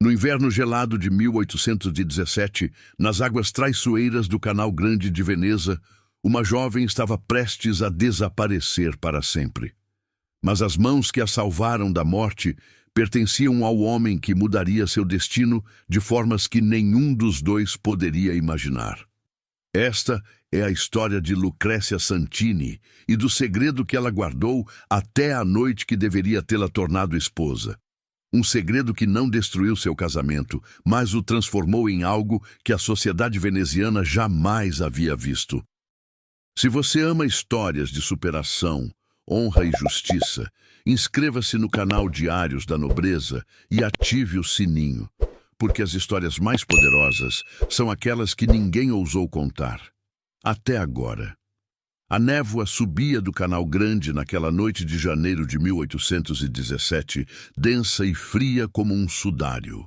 No inverno gelado de 1817, nas águas traiçoeiras do Canal Grande de Veneza, uma jovem estava prestes a desaparecer para sempre. Mas as mãos que a salvaram da morte pertenciam ao homem que mudaria seu destino de formas que nenhum dos dois poderia imaginar. Esta é a história de Lucrécia Santini e do segredo que ela guardou até a noite que deveria tê-la tornado esposa. Um segredo que não destruiu seu casamento, mas o transformou em algo que a sociedade veneziana jamais havia visto. Se você ama histórias de superação, honra e justiça, inscreva-se no canal Diários da Nobreza e ative o sininho, porque as histórias mais poderosas são aquelas que ninguém ousou contar. Até agora. A névoa subia do Canal Grande naquela noite de janeiro de 1817, densa e fria como um sudário.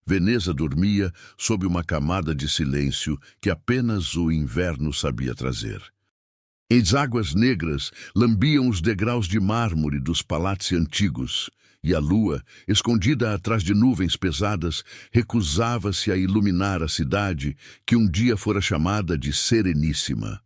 Veneza dormia sob uma camada de silêncio que apenas o inverno sabia trazer. As águas negras lambiam os degraus de mármore dos palácios antigos, e a lua, escondida atrás de nuvens pesadas, recusava-se a iluminar a cidade que um dia fora chamada de Sereníssima.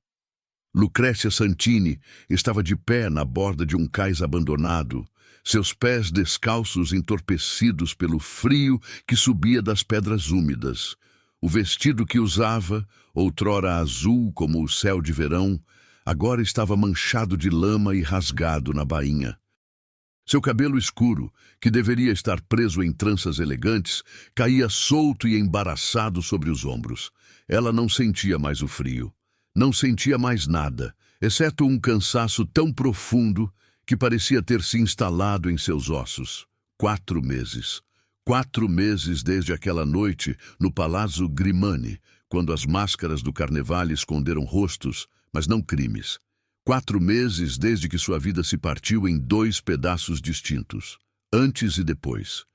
Lucrécia Santini estava de pé na borda de um cais abandonado, seus pés descalços entorpecidos pelo frio que subia das pedras úmidas. O vestido que usava, outrora azul como o céu de verão, agora estava manchado de lama e rasgado na bainha. Seu cabelo escuro, que deveria estar preso em tranças elegantes, caía solto e embaraçado sobre os ombros. Ela não sentia mais o frio. Não sentia mais nada, exceto um cansaço tão profundo que parecia ter se instalado em seus ossos. 4 meses. 4 meses desde aquela noite no Palazzo Grimani, quando as máscaras do carnaval esconderam rostos, mas não crimes. 4 meses desde que sua vida se partiu em 2 pedaços distintos, antes e depois.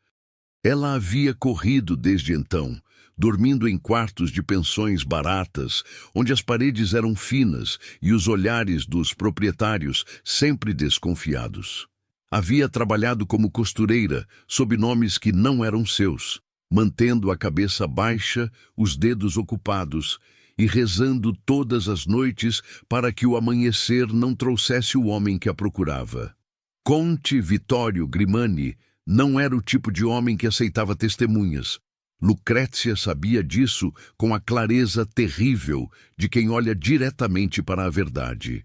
Ela havia corrido desde então, dormindo em quartos de pensões baratas, onde as paredes eram finas e os olhares dos proprietários sempre desconfiados. Havia trabalhado como costureira, sob nomes que não eram seus, mantendo a cabeça baixa, os dedos ocupados, e rezando todas as noites para que o amanhecer não trouxesse o homem que a procurava. Conte Vittorio Grimani não era o tipo de homem que aceitava testemunhas. Lucrécia sabia disso com a clareza terrível de quem olha diretamente para a verdade.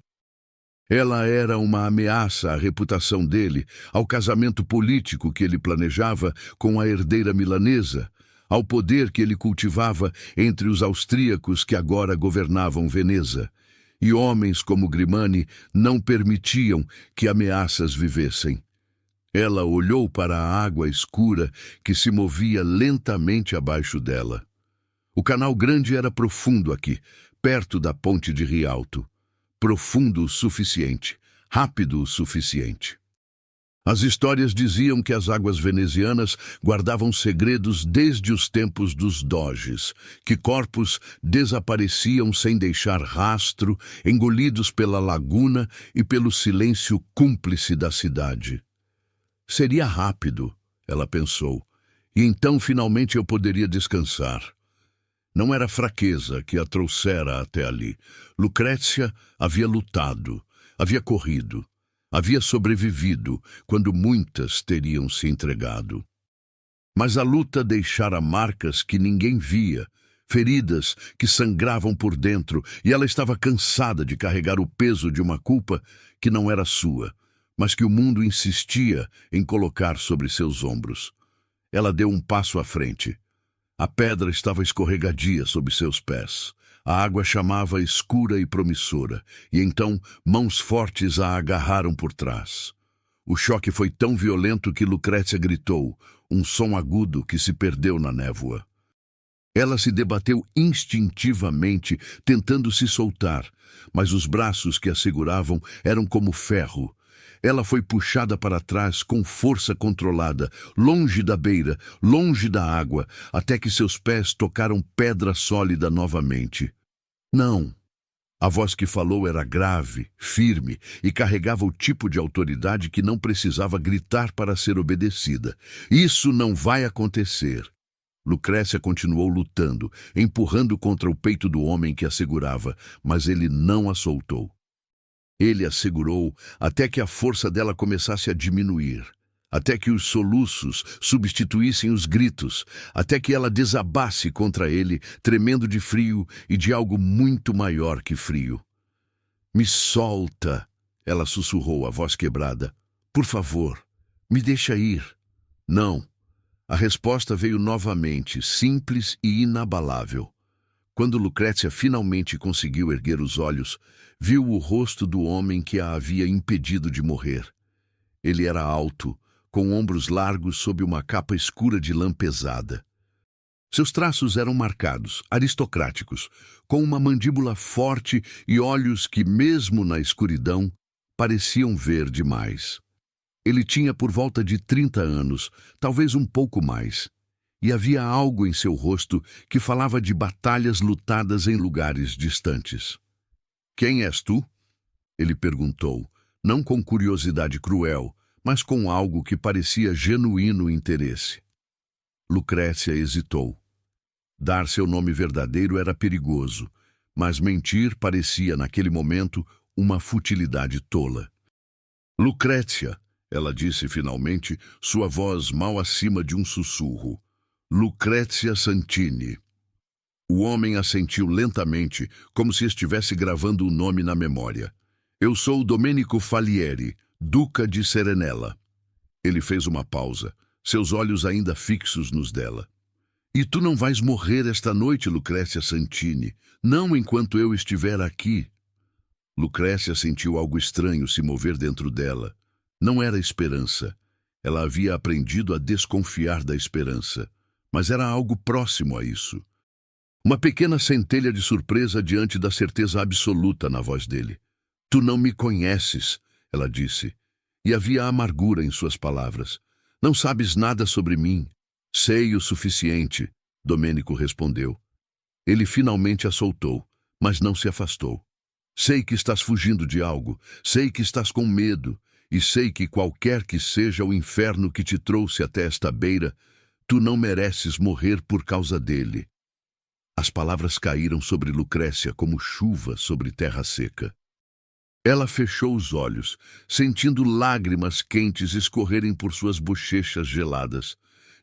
Ela era uma ameaça à reputação dele, ao casamento político que ele planejava com a herdeira milanesa, ao poder que ele cultivava entre os austríacos que agora governavam Veneza. E homens como Grimani não permitiam que ameaças vivessem. Ela olhou para a água escura que se movia lentamente abaixo dela. O Canal Grande era profundo aqui, perto da ponte de Rialto. Profundo o suficiente, rápido o suficiente. As histórias diziam que as águas venezianas guardavam segredos desde os tempos dos doges, que corpos desapareciam sem deixar rastro, engolidos pela laguna e pelo silêncio cúmplice da cidade. Seria rápido, ela pensou, e então finalmente eu poderia descansar. Não era fraqueza que a trouxera até ali. Lucrécia havia lutado, havia corrido, havia sobrevivido quando muitas teriam se entregado. Mas a luta deixara marcas que ninguém via, feridas que sangravam por dentro, e ela estava cansada de carregar o peso de uma culpa que não era sua, mas que o mundo insistia em colocar sobre seus ombros. Ela deu um passo à frente. A pedra estava escorregadia sob seus pés. A água chamava escura e promissora, e então mãos fortes a agarraram por trás. O choque foi tão violento que Lucrécia gritou, um som agudo que se perdeu na névoa. Ela se debateu instintivamente, tentando se soltar, mas os braços que a seguravam eram como ferro. Ela foi puxada para trás com força controlada, longe da beira, longe da água, até que seus pés tocaram pedra sólida novamente. Não. A voz que falou era grave, firme e carregava o tipo de autoridade que não precisava gritar para ser obedecida. Isso não vai acontecer. Lucrécia continuou lutando, empurrando contra o peito do homem que a segurava, mas ele não a soltou. Ele a segurou até que a força dela começasse a diminuir, até que os soluços substituíssem os gritos, até que ela desabasse contra ele, tremendo de frio e de algo muito maior que frio. "Me solta", ela sussurrou, a voz quebrada. "Por favor, me deixa ir." "Não." A resposta veio novamente, simples e inabalável. Quando Lucrécia finalmente conseguiu erguer os olhos, viu o rosto do homem que a havia impedido de morrer. Ele era alto, com ombros largos sob uma capa escura de lã pesada. Seus traços eram marcados, aristocráticos, com uma mandíbula forte e olhos que, mesmo na escuridão, pareciam ver demais. Ele tinha por volta de 30 anos, talvez um pouco mais, e havia algo em seu rosto que falava de batalhas lutadas em lugares distantes. "Quem és tu?" ele perguntou, não com curiosidade cruel, mas com algo que parecia genuíno interesse. Lucrécia hesitou. Dar seu nome verdadeiro era perigoso, mas mentir parecia, naquele momento, uma futilidade tola. "Lucrécia", ela disse finalmente, sua voz mal acima de um sussurro. "Lucrécia Santini." O homem assentiu lentamente, como se estivesse gravando o nome na memória. "Eu sou Domenico Falieri, Duca de Serenella." Ele fez uma pausa, seus olhos ainda fixos nos dela. "E tu não vais morrer esta noite, Lucrécia Santini, não enquanto eu estiver aqui." Lucrécia sentiu algo estranho se mover dentro dela. Não era esperança. Ela havia aprendido a desconfiar da esperança, mas era algo próximo a isso. Uma pequena centelha de surpresa diante da certeza absoluta na voz dele. "Tu não me conheces", ela disse, e havia amargura em suas palavras. "Não sabes nada sobre mim." "Sei o suficiente", Domênico respondeu. Ele finalmente a soltou, mas não se afastou. "Sei que estás fugindo de algo, sei que estás com medo, e sei que qualquer que seja o inferno que te trouxe até esta beira, tu não mereces morrer por causa dele." As palavras caíram sobre Lucrécia como chuva sobre terra seca. Ela fechou os olhos, sentindo lágrimas quentes escorrerem por suas bochechas geladas.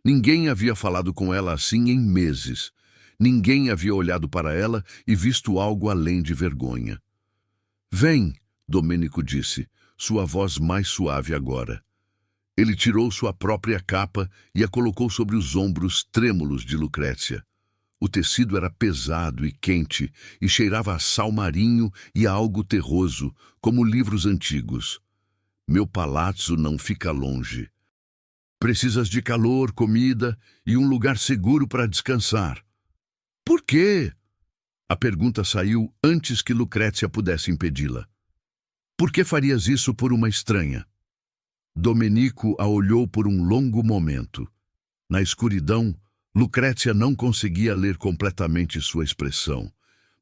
Ninguém havia falado com ela assim em meses. Ninguém havia olhado para ela e visto algo além de vergonha. "Vem", Domênico disse, sua voz mais suave agora. Ele tirou sua própria capa e a colocou sobre os ombros trêmulos de Lucrécia. O tecido era pesado e quente e cheirava a sal marinho e a algo terroso, como livros antigos. "Meu palazzo não fica longe. Precisas de calor, comida e um lugar seguro para descansar." "Por quê?" A pergunta saiu antes que Lucrécia pudesse impedi-la. "Por que farias isso por uma estranha?" Domenico a olhou por um longo momento. Na escuridão, Lucrécia não conseguia ler completamente sua expressão,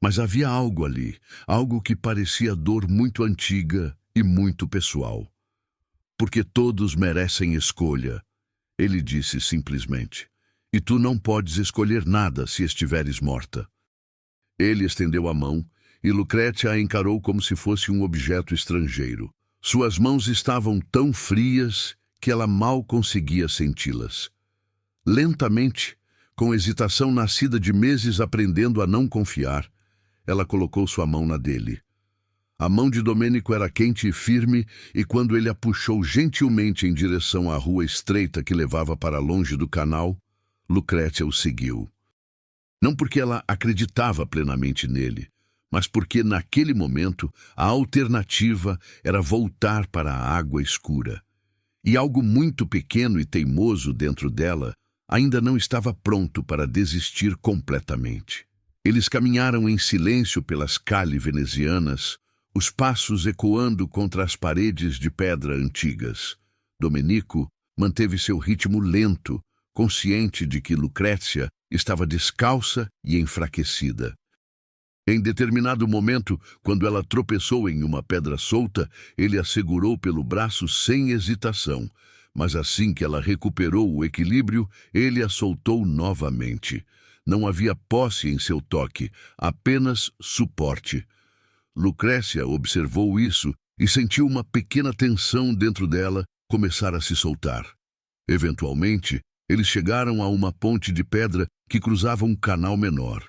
mas havia algo ali, algo que parecia dor muito antiga e muito pessoal. "Porque todos merecem escolha", ele disse simplesmente. "E tu não podes escolher nada se estiveres morta." Ele estendeu a mão e Lucrécia a encarou como se fosse um objeto estrangeiro. Suas mãos estavam tão frias que ela mal conseguia senti-las. Lentamente, com hesitação nascida de meses aprendendo a não confiar, ela colocou sua mão na dele. A mão de Domênico era quente e firme, e quando ele a puxou gentilmente em direção à rua estreita que levava para longe do canal, Lucrécia o seguiu. Não porque ela acreditava plenamente nele, mas porque, naquele momento, a alternativa era voltar para a água escura. E algo muito pequeno e teimoso dentro dela ainda não estava pronto para desistir completamente. Eles caminharam em silêncio pelas calles venezianas, os passos ecoando contra as paredes de pedra antigas. Domenico manteve seu ritmo lento, consciente de que Lucrécia estava descalça e enfraquecida. Em determinado momento, quando ela tropeçou em uma pedra solta, ele a segurou pelo braço sem hesitação, Mas assim que ela recuperou o equilíbrio, ele a soltou novamente. Não havia posse em seu toque, apenas suporte. Lucrécia observou isso e sentiu uma pequena tensão dentro dela começar a se soltar. Eventualmente, eles chegaram a uma ponte de pedra que cruzava um canal menor.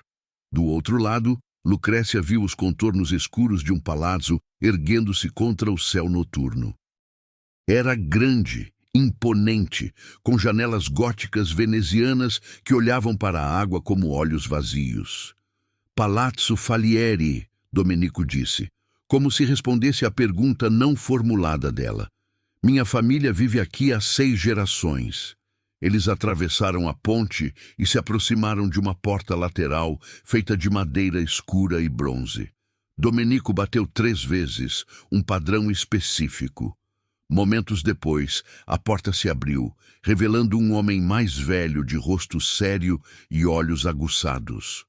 Do outro lado, Lucrécia viu os contornos escuros de um palácio erguendo-se contra o céu noturno. Era grande, imponente, com janelas góticas venezianas que olhavam para a água como olhos vazios. Palazzo Falieri, Domenico disse, como se respondesse à pergunta não formulada dela. Minha família vive aqui há 6 gerações. Eles atravessaram a ponte e se aproximaram de uma porta lateral feita de madeira escura e bronze. Domenico bateu 3 vezes, um padrão específico. Momentos depois, a porta se abriu, revelando um homem mais velho de rosto sério e olhos aguçados.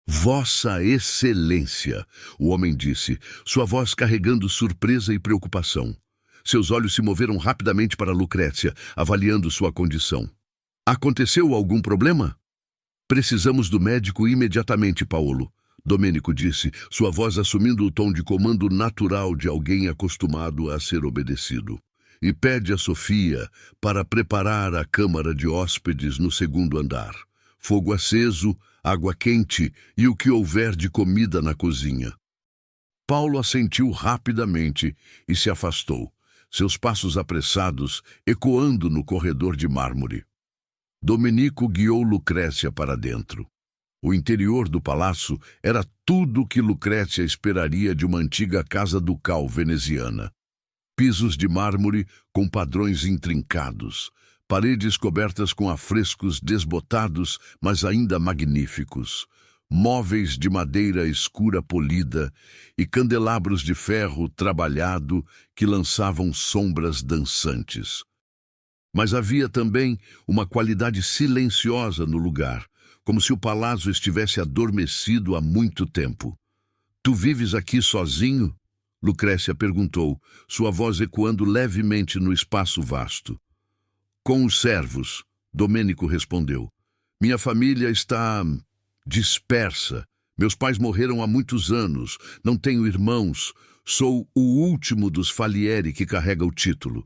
Vossa Excelência, o homem disse, sua voz carregando surpresa e preocupação. Seus olhos se moveram rapidamente para Lucrécia, avaliando sua condição. Aconteceu algum problema? Precisamos do médico imediatamente, Paolo, Domenico disse, sua voz assumindo o tom de comando natural de alguém acostumado a ser obedecido. E pede a Sofia para preparar a câmara de hóspedes no 2º andar. Fogo aceso, água quente e o que houver de comida na cozinha. Paulo assentiu rapidamente e se afastou, seus passos apressados ecoando no corredor de mármore. Domenico guiou Lucrécia para dentro. O interior do palácio era tudo o que Lucrécia esperaria de uma antiga casa ducal veneziana. Pisos de mármore com padrões intrincados, paredes cobertas com afrescos desbotados, mas ainda magníficos, móveis de madeira escura polida e candelabros de ferro trabalhado que lançavam sombras dançantes. Mas havia também uma qualidade silenciosa no lugar, como se o palácio estivesse adormecido há muito tempo. Tu vives aqui sozinho? Lucrécia perguntou, sua voz ecoando levemente no espaço vasto. Com os servos, Domenico respondeu. Minha família está dispersa. Meus pais morreram há muitos anos. Não tenho irmãos. Sou o último dos Falieri que carrega o título.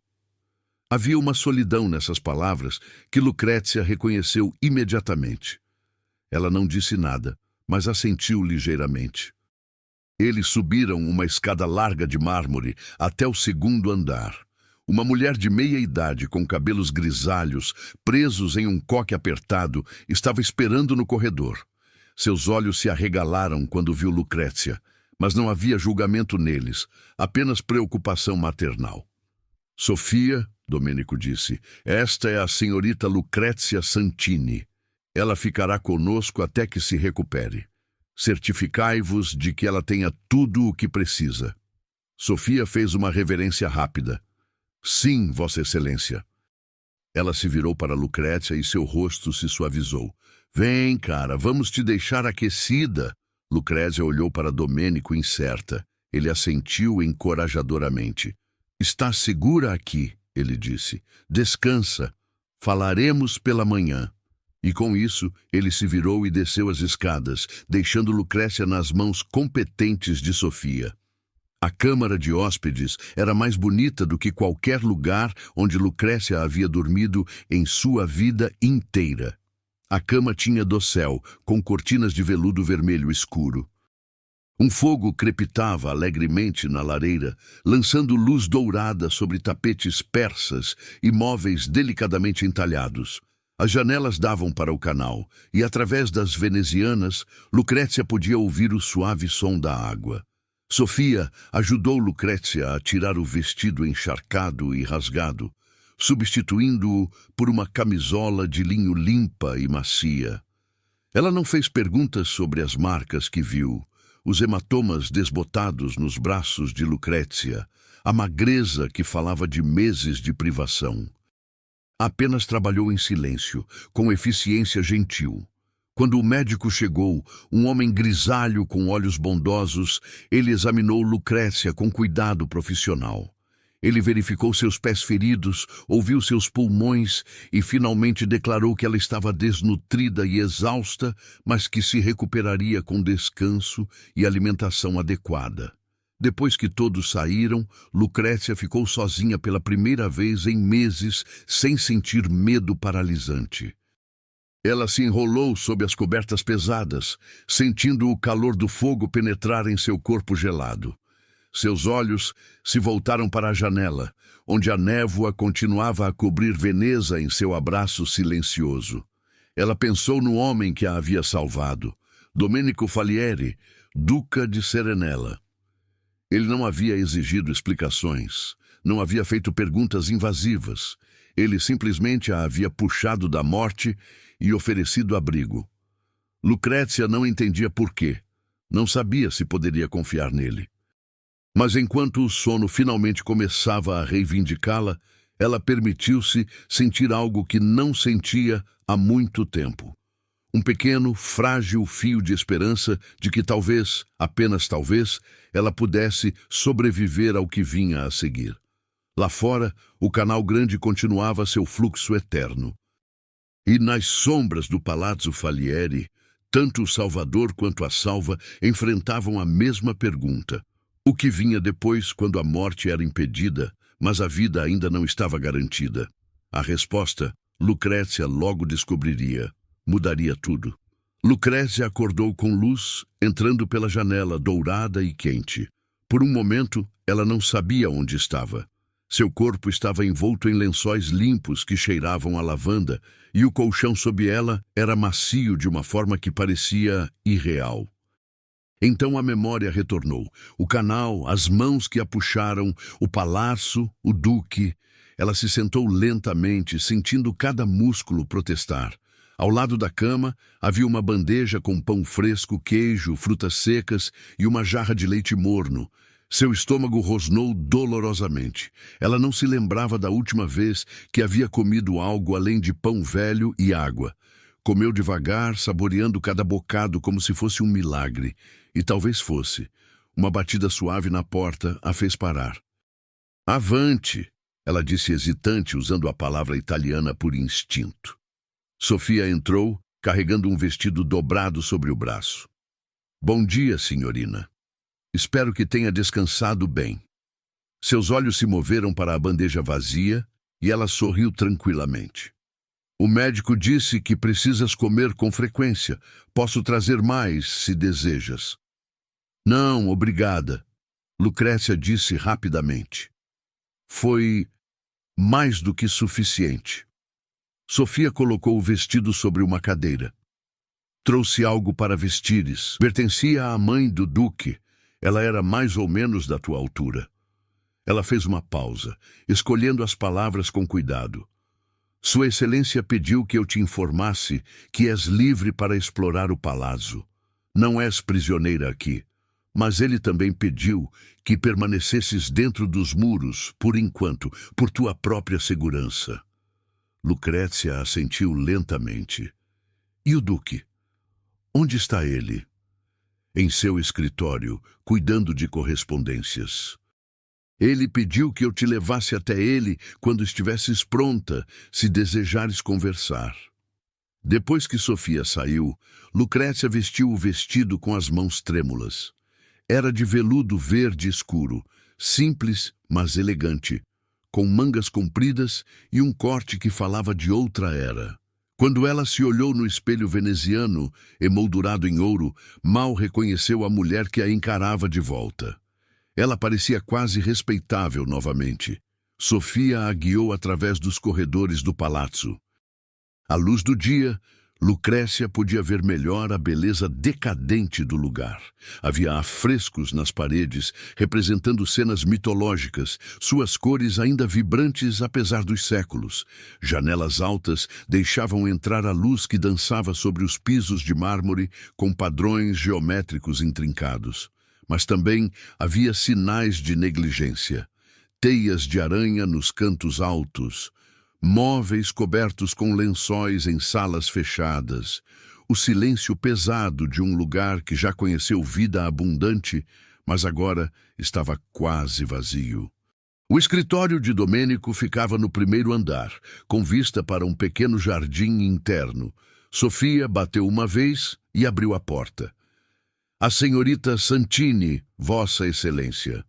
Havia uma solidão nessas palavras que Lucrécia reconheceu imediatamente. Ela não disse nada, mas assentiu ligeiramente. Eles subiram uma escada larga de mármore até o 2º andar. Uma mulher de meia idade, com cabelos grisalhos, presos em um coque apertado, estava esperando no corredor. Seus olhos se arregalaram quando viu Lucrécia, mas não havia julgamento neles, apenas preocupação maternal. Sofia, Domenico disse, esta é a senhorita Lucrécia Santini. Ela ficará conosco até que se recupere. Certificai-vos de que ela tenha tudo o que precisa. Sofia fez uma reverência rápida. Sim, Vossa Excelência. Ela se virou para Lucrécia e seu rosto se suavizou. Vem, cara, vamos te deixar aquecida. Lucrécia olhou para Domenico incerta. Ele assentiu encorajadoramente. Está segura aqui, ele disse. Descansa. Falaremos pela manhã. E com isso, ele se virou e desceu as escadas, deixando Lucrécia nas mãos competentes de Sofia. A câmara de hóspedes era mais bonita do que qualquer lugar onde Lucrécia havia dormido em sua vida inteira. A cama tinha dossel, com cortinas de veludo vermelho escuro. Um fogo crepitava alegremente na lareira, lançando luz dourada sobre tapetes persas e móveis delicadamente entalhados. As janelas davam para o canal, e através das venezianas, Lucrécia podia ouvir o suave som da água. Sofia ajudou Lucrécia a tirar o vestido encharcado e rasgado, substituindo-o por uma camisola de linho limpa e macia. Ela não fez perguntas sobre as marcas que viu, os hematomas desbotados nos braços de Lucrécia, a magreza que falava de meses de privação. Apenas trabalhou em silêncio, com eficiência gentil. Quando o médico chegou, um homem grisalho com olhos bondosos, ele examinou Lucrécia com cuidado profissional. Ele verificou seus pés feridos, ouviu seus pulmões e finalmente declarou que ela estava desnutrida e exausta, mas que se recuperaria com descanso e alimentação adequada. Depois que todos saíram, Lucrécia ficou sozinha pela primeira vez em meses, sem sentir medo paralisante. Ela se enrolou sob as cobertas pesadas, sentindo o calor do fogo penetrar em seu corpo gelado. Seus olhos se voltaram para a janela, onde a névoa continuava a cobrir Veneza em seu abraço silencioso. Ela pensou no homem que a havia salvado, Domenico Falieri, Duca de Serenella. Ele não havia exigido explicações, não havia feito perguntas invasivas. Ele simplesmente a havia puxado da morte e oferecido abrigo. Lucrécia não entendia por quê. Não sabia se poderia confiar nele. Mas enquanto o sono finalmente começava a reivindicá-la, ela permitiu-se sentir algo que não sentia há muito tempo. Um pequeno, frágil fio de esperança de que talvez, apenas talvez, ela pudesse sobreviver ao que vinha a seguir. Lá fora, o Canal Grande continuava seu fluxo eterno. E nas sombras do Palazzo Falieri, tanto o Salvador quanto a Salva enfrentavam a mesma pergunta. O que vinha depois, quando a morte era impedida, mas a vida ainda não estava garantida? A resposta, Lucrécia logo descobriria. Mudaria tudo. Lucrécia acordou com luz, entrando pela janela dourada e quente. Por um momento, ela não sabia onde estava. Seu corpo estava envolto em lençóis limpos que cheiravam a lavanda, e o colchão sob ela era macio de uma forma que parecia irreal. Então a memória retornou. O canal, as mãos que a puxaram, o palácio, o duque. Ela se sentou lentamente, sentindo cada músculo protestar. Ao lado da cama, havia uma bandeja com pão fresco, queijo, frutas secas e uma jarra de leite morno. Seu estômago rosnou dolorosamente. Ela não se lembrava da última vez que havia comido algo além de pão velho e água. Comeu devagar, saboreando cada bocado como se fosse um milagre. E talvez fosse. Uma batida suave na porta a fez parar. «Avante!» ela disse hesitante, usando a palavra italiana por instinto. Sofia entrou, carregando um vestido dobrado sobre o braço. «Bom dia, senhorina. Espero que tenha descansado bem.» Seus olhos se moveram para a bandeja vazia e ela sorriu tranquilamente. «O médico disse que precisas comer com frequência. Posso trazer mais, se desejas.» «Não, obrigada», Lucrécia disse rapidamente. Foi mais do que suficiente. Sofia colocou o vestido sobre uma cadeira. «Trouxe algo para vestires. Pertencia à mãe do duque. Ela era mais ou menos da tua altura.» Ela fez uma pausa, escolhendo as palavras com cuidado. «Sua Excelência pediu que eu te informasse que és livre para explorar o palácio. Não és prisioneira aqui. Mas ele também pediu que permanecesses dentro dos muros, por enquanto, por tua própria segurança.» Lucrécia assentiu lentamente. «E o duque? Onde está ele?» «Em seu escritório, cuidando de correspondências. Ele pediu que eu te levasse até ele quando estivesses pronta, se desejares conversar.» Depois que Sofia saiu, Lucrécia vestiu o vestido com as mãos trêmulas. Era de veludo verde escuro, simples, mas elegante, com mangas compridas e um corte que falava de outra era. Quando ela se olhou no espelho veneziano, emoldurado em ouro, mal reconheceu a mulher que a encarava de volta. Ela parecia quase respeitável novamente. Sofia a guiou através dos corredores do palácio. À luz do dia, Lucrécia podia ver melhor a beleza decadente do lugar. Havia afrescos nas paredes, representando cenas mitológicas, suas cores ainda vibrantes apesar dos séculos. Janelas altas deixavam entrar a luz que dançava sobre os pisos de mármore com padrões geométricos intrincados. Mas também havia sinais de negligência. Teias de aranha nos cantos altos, móveis cobertos com lençóis em salas fechadas, o silêncio pesado de um lugar que já conheceu vida abundante, mas agora estava quase vazio. O escritório de Domênico ficava no primeiro andar, com vista para um pequeno jardim interno. Sofia bateu uma vez e abriu a porta. A senhorita Santini, Vossa Excelência.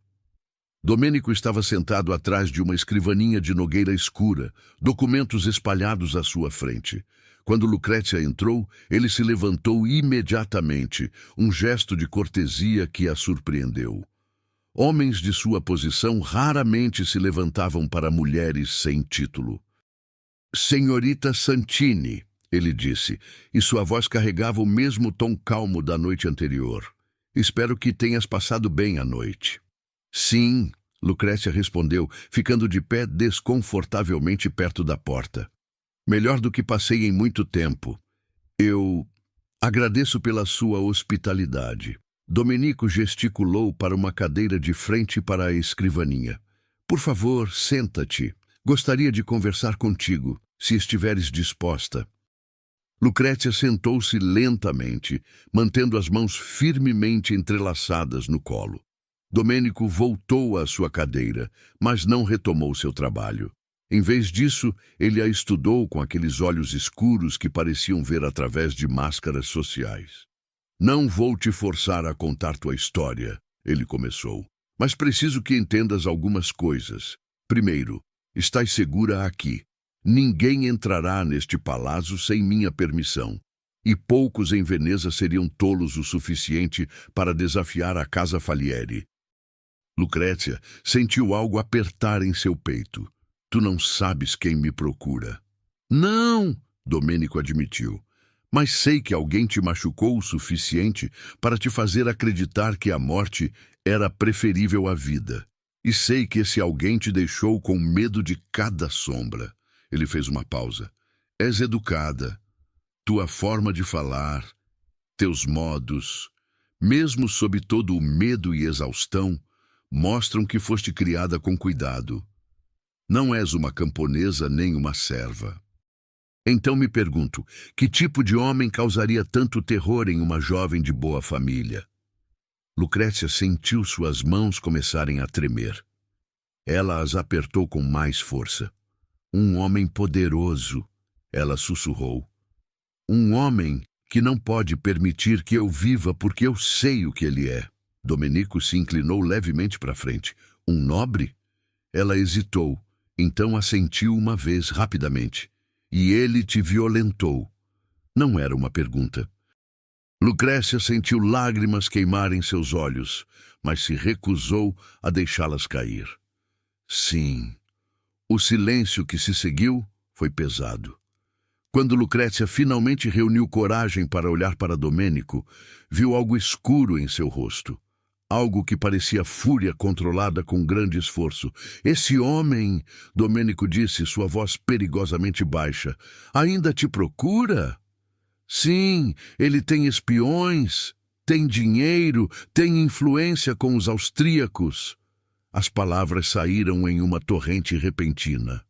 Domênico estava sentado atrás de uma escrivaninha de nogueira escura, documentos espalhados à sua frente. Quando Lucrécia entrou, ele se levantou imediatamente, um gesto de cortesia que a surpreendeu. Homens de sua posição raramente se levantavam para mulheres sem título. Senhorita Santini, ele disse, e sua voz carregava o mesmo tom calmo da noite anterior. Espero que tenhas passado bem a noite. Sim, Lucrécia respondeu, ficando de pé desconfortavelmente perto da porta. Melhor do que passei em muito tempo. Eu agradeço pela sua hospitalidade. Domênico gesticulou para uma cadeira de frente para a escrivaninha. Por favor, senta-te. Gostaria de conversar contigo, se estiveres disposta. Lucrécia sentou-se lentamente, mantendo as mãos firmemente entrelaçadas no colo. Domênico voltou à sua cadeira, mas não retomou seu trabalho. Em vez disso, ele a estudou com aqueles olhos escuros que pareciam ver através de máscaras sociais. Não vou te forçar a contar tua história, ele começou, mas preciso que entendas algumas coisas. Primeiro, estás segura aqui. Ninguém entrará neste palácio sem minha permissão, e poucos em Veneza seriam tolos o suficiente para desafiar a Casa Falieri. Lucrécia sentiu algo apertar em seu peito. Tu não sabes quem me procura. Não, Domênico admitiu. Mas sei que alguém te machucou o suficiente para te fazer acreditar que a morte era preferível à vida. E sei que esse alguém te deixou com medo de cada sombra. Ele fez uma pausa. És educada. Tua forma de falar, teus modos, mesmo sob todo o medo e exaustão, mostram que foste criada com cuidado. Não és uma camponesa nem uma serva. Então me pergunto, que tipo de homem causaria tanto terror em uma jovem de boa família? Lucrécia sentiu suas mãos começarem a tremer. Ela as apertou com mais força. Um homem poderoso, ela sussurrou. Um homem que não pode permitir que eu viva porque eu sei o que ele é. Domênico se inclinou levemente para frente. Um nobre? Ela hesitou, então assentiu uma vez rapidamente. E ele te violentou. Não era uma pergunta. Lucrécia sentiu lágrimas queimarem seus olhos, mas se recusou a deixá-las cair. Sim. O silêncio que se seguiu foi pesado. Quando Lucrécia finalmente reuniu coragem para olhar para Domênico, viu algo escuro em seu rosto. Algo que parecia fúria controlada com grande esforço. Esse homem, Domênico disse, sua voz perigosamente baixa, ainda te procura? Sim, ele tem espiões, tem dinheiro, tem influência com os austríacos. As palavras saíram em uma torrente repentina.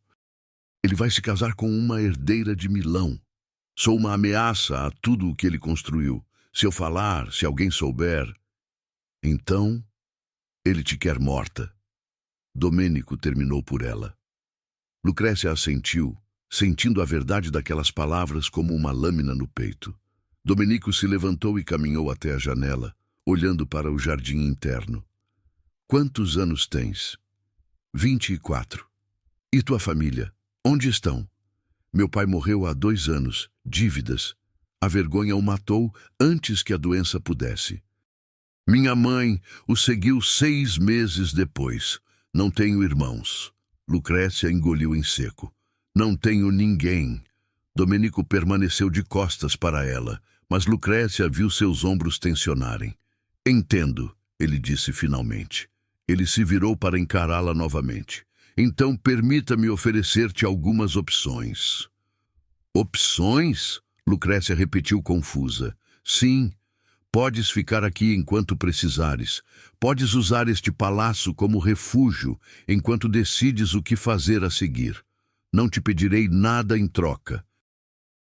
Ele vai se casar com uma herdeira de Milão. Sou uma ameaça a tudo o que ele construiu. Se eu falar, se alguém souber... Então, ele te quer morta. Domênico terminou por ela. Lucrécia assentiu, sentindo a verdade daquelas palavras como uma lâmina no peito. Domênico se levantou e caminhou até a janela, olhando para o jardim interno. Quantos anos tens? 24. E tua família? Onde estão? Meu pai morreu há 2 anos, dívidas. A vergonha o matou antes que a doença pudesse. Minha mãe o seguiu 6 meses depois. Não tenho irmãos. Lucrécia engoliu em seco. Não tenho ninguém. Domênico permaneceu de costas para ela, mas Lucrécia viu seus ombros tensionarem. Entendo, ele disse finalmente. Ele se virou para encará-la novamente. Então permita-me oferecer-te algumas opções. Opções? Lucrécia repetiu confusa. Sim. Podes ficar aqui enquanto precisares. Podes usar este palácio como refúgio enquanto decides o que fazer a seguir. Não te pedirei nada em troca.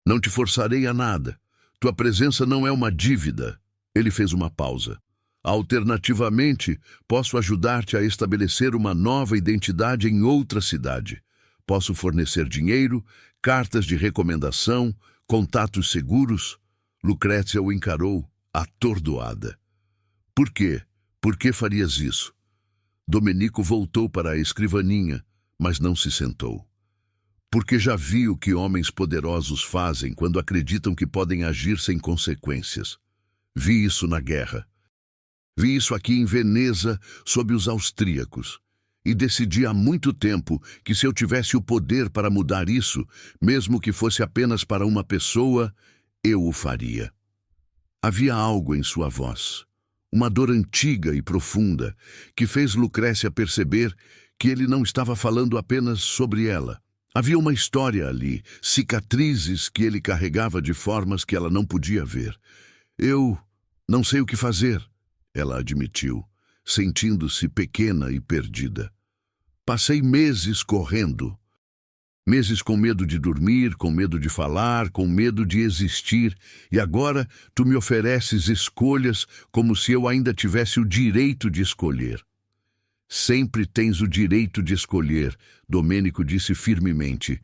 Não te forçarei a nada. Tua presença não é uma dívida. Ele fez uma pausa. Alternativamente, posso ajudar-te a estabelecer uma nova identidade em outra cidade. Posso fornecer dinheiro, cartas de recomendação, contatos seguros. Lucrécia o encarou, atordoada. Por quê? Por que farias isso? Domenico voltou para a escrivaninha, mas não se sentou. Porque já vi o que homens poderosos fazem quando acreditam que podem agir sem consequências. Vi isso na guerra. Vi isso aqui em Veneza, sob os austríacos. E decidi há muito tempo que se eu tivesse o poder para mudar isso, mesmo que fosse apenas para uma pessoa, eu o faria. Havia algo em sua voz, uma dor antiga e profunda, que fez Lucrécia perceber que ele não estava falando apenas sobre ela. Havia uma história ali, cicatrizes que ele carregava de formas que ela não podia ver. Eu não sei o que fazer, ela admitiu, sentindo-se pequena e perdida. Passei meses correndo. Meses com medo de dormir, com medo de falar, com medo de existir, e agora tu me ofereces escolhas como se eu ainda tivesse o direito de escolher. Sempre tens o direito de escolher, Domênico disse firmemente.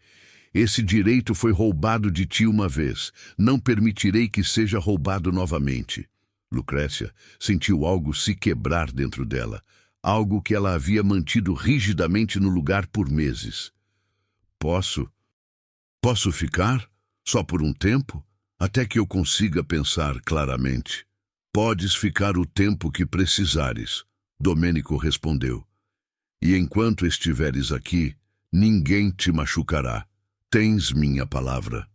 Esse direito foi roubado de ti uma vez. Não permitirei que seja roubado novamente. Lucrécia sentiu algo se quebrar dentro dela, algo que ela havia mantido rigidamente no lugar por meses. Posso ficar? Só por um tempo? Até que eu consiga pensar claramente. Podes ficar o tempo que precisares, Domênico respondeu. E enquanto estiveres aqui, ninguém te machucará. Tens minha palavra.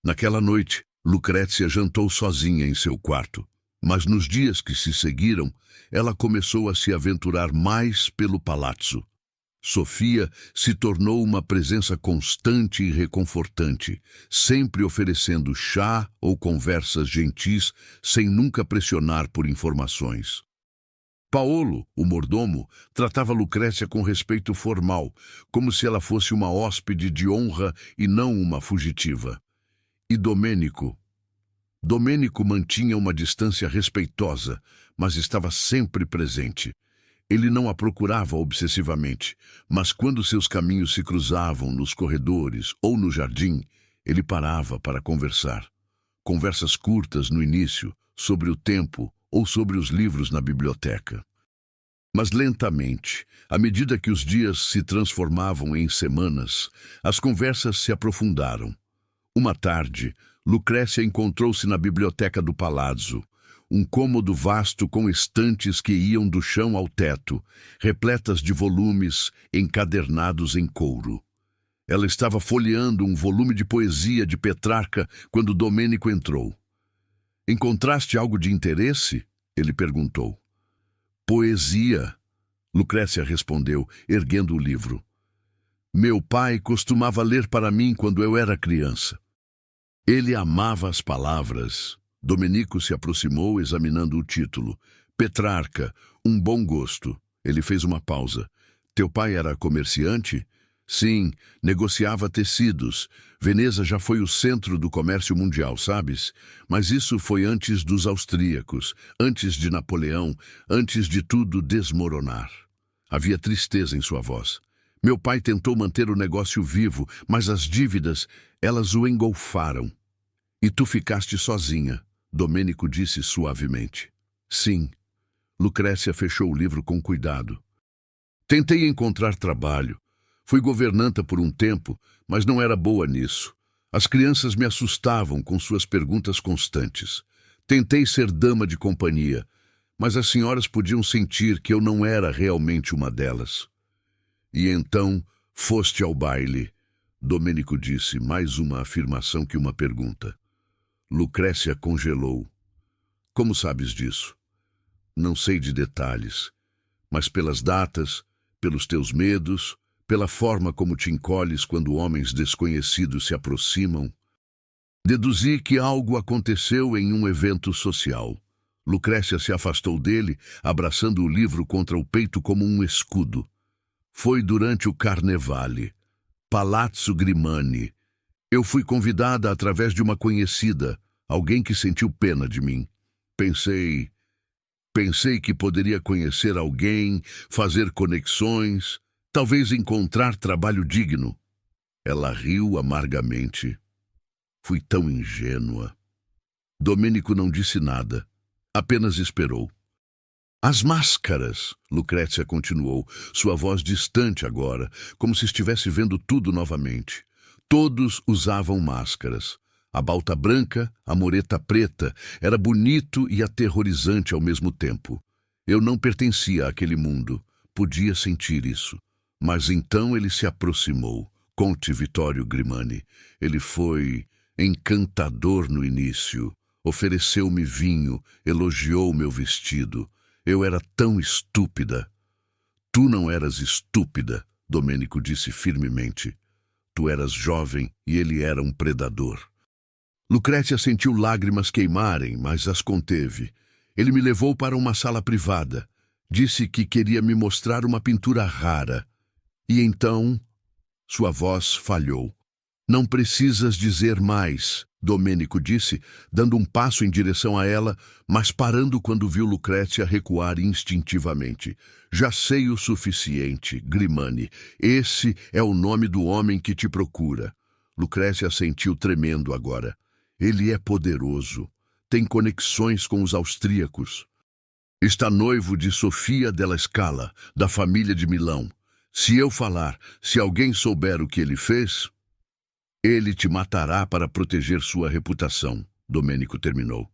Naquela noite, Lucrécia jantou sozinha em seu quarto. Mas nos dias que se seguiram, ela começou a se aventurar mais pelo palazzo. Sofia se tornou uma presença constante e reconfortante, sempre oferecendo chá ou conversas gentis, sem nunca pressionar por informações. Paolo, o mordomo, tratava Lucrécia com respeito formal, como se ela fosse uma hóspede de honra e não uma fugitiva. E Domênico mantinha uma distância respeitosa, mas estava sempre presente. Ele não a procurava obsessivamente, mas quando seus caminhos se cruzavam nos corredores ou no jardim, ele parava para conversar. Conversas curtas no início, sobre o tempo ou sobre os livros na biblioteca. Mas lentamente, à medida que os dias se transformavam em semanas, as conversas se aprofundaram. Uma tarde, Lucrécia encontrou-se na biblioteca do palazzo, um cômodo vasto com estantes que iam do chão ao teto, repletas de volumes encadernados em couro. Ela estava folheando um volume de poesia de Petrarca quando Domênico entrou. Encontraste algo de interesse? Ele perguntou. Poesia, Lucrécia respondeu, erguendo o livro. Meu pai costumava ler para mim quando eu era criança. Ele amava as palavras. Domenico se aproximou, examinando o título. Petrarca, um bom gosto. Ele fez uma pausa. Teu pai era comerciante? Sim, negociava tecidos. Veneza já foi o centro do comércio mundial, sabes? Mas isso foi antes dos austríacos, antes de Napoleão, antes de tudo desmoronar. Havia tristeza em sua voz. Meu pai tentou manter o negócio vivo, mas as dívidas, elas o engolfaram. E tu ficaste sozinha, Domênico disse suavemente. Sim. Lucrécia fechou o livro com cuidado. Tentei encontrar trabalho. Fui governanta por um tempo, mas não era boa nisso. As crianças me assustavam com suas perguntas constantes. Tentei ser dama de companhia, mas as senhoras podiam sentir que eu não era realmente uma delas. E então foste ao baile, Domênico disse, mais uma afirmação que uma pergunta. Lucrécia congelou. Como sabes disso? Não sei de detalhes, mas pelas datas, pelos teus medos, pela forma como te encolhes quando homens desconhecidos se aproximam, deduzi que algo aconteceu em um evento social. Lucrécia se afastou dele, abraçando o livro contra o peito como um escudo. Foi durante o Carnevale. Palazzo Grimani. Eu fui convidada através de uma conhecida, alguém que sentiu pena de mim. Pensei, Pensei que poderia conhecer alguém, fazer conexões, talvez encontrar trabalho digno. Ela riu amargamente. Fui tão ingênua. Domênico não disse nada, apenas esperou. As máscaras, Lucrécia continuou, sua voz distante agora, como se estivesse vendo tudo novamente. Todos usavam máscaras. A balta branca, a moreta preta, era bonito e aterrorizante ao mesmo tempo. Eu não pertencia àquele mundo, podia sentir isso. Mas então ele se aproximou, Conte Vittorio Grimani. Ele foi encantador no início, ofereceu-me vinho, elogiou meu vestido. Eu era tão estúpida. Tu não eras estúpida, Domênico disse firmemente. Tu eras jovem e ele era um predador. Lucrécia sentiu lágrimas queimarem, mas as conteve. Ele me levou para uma sala privada. Disse que queria me mostrar uma pintura rara. E então, sua voz falhou. Não precisas dizer mais, Domênico disse, dando um passo em direção a ela, mas parando quando viu Lucrécia recuar instintivamente. Já sei o suficiente, Grimani. Esse é o nome do homem que te procura. Lucrécia sentiu tremendo agora. Ele é poderoso. Tem conexões com os austríacos. Está noivo de Sofia della Scala, da família de Milão. Se eu falar, se alguém souber o que ele fez, ele te matará para proteger sua reputação, Domênico terminou.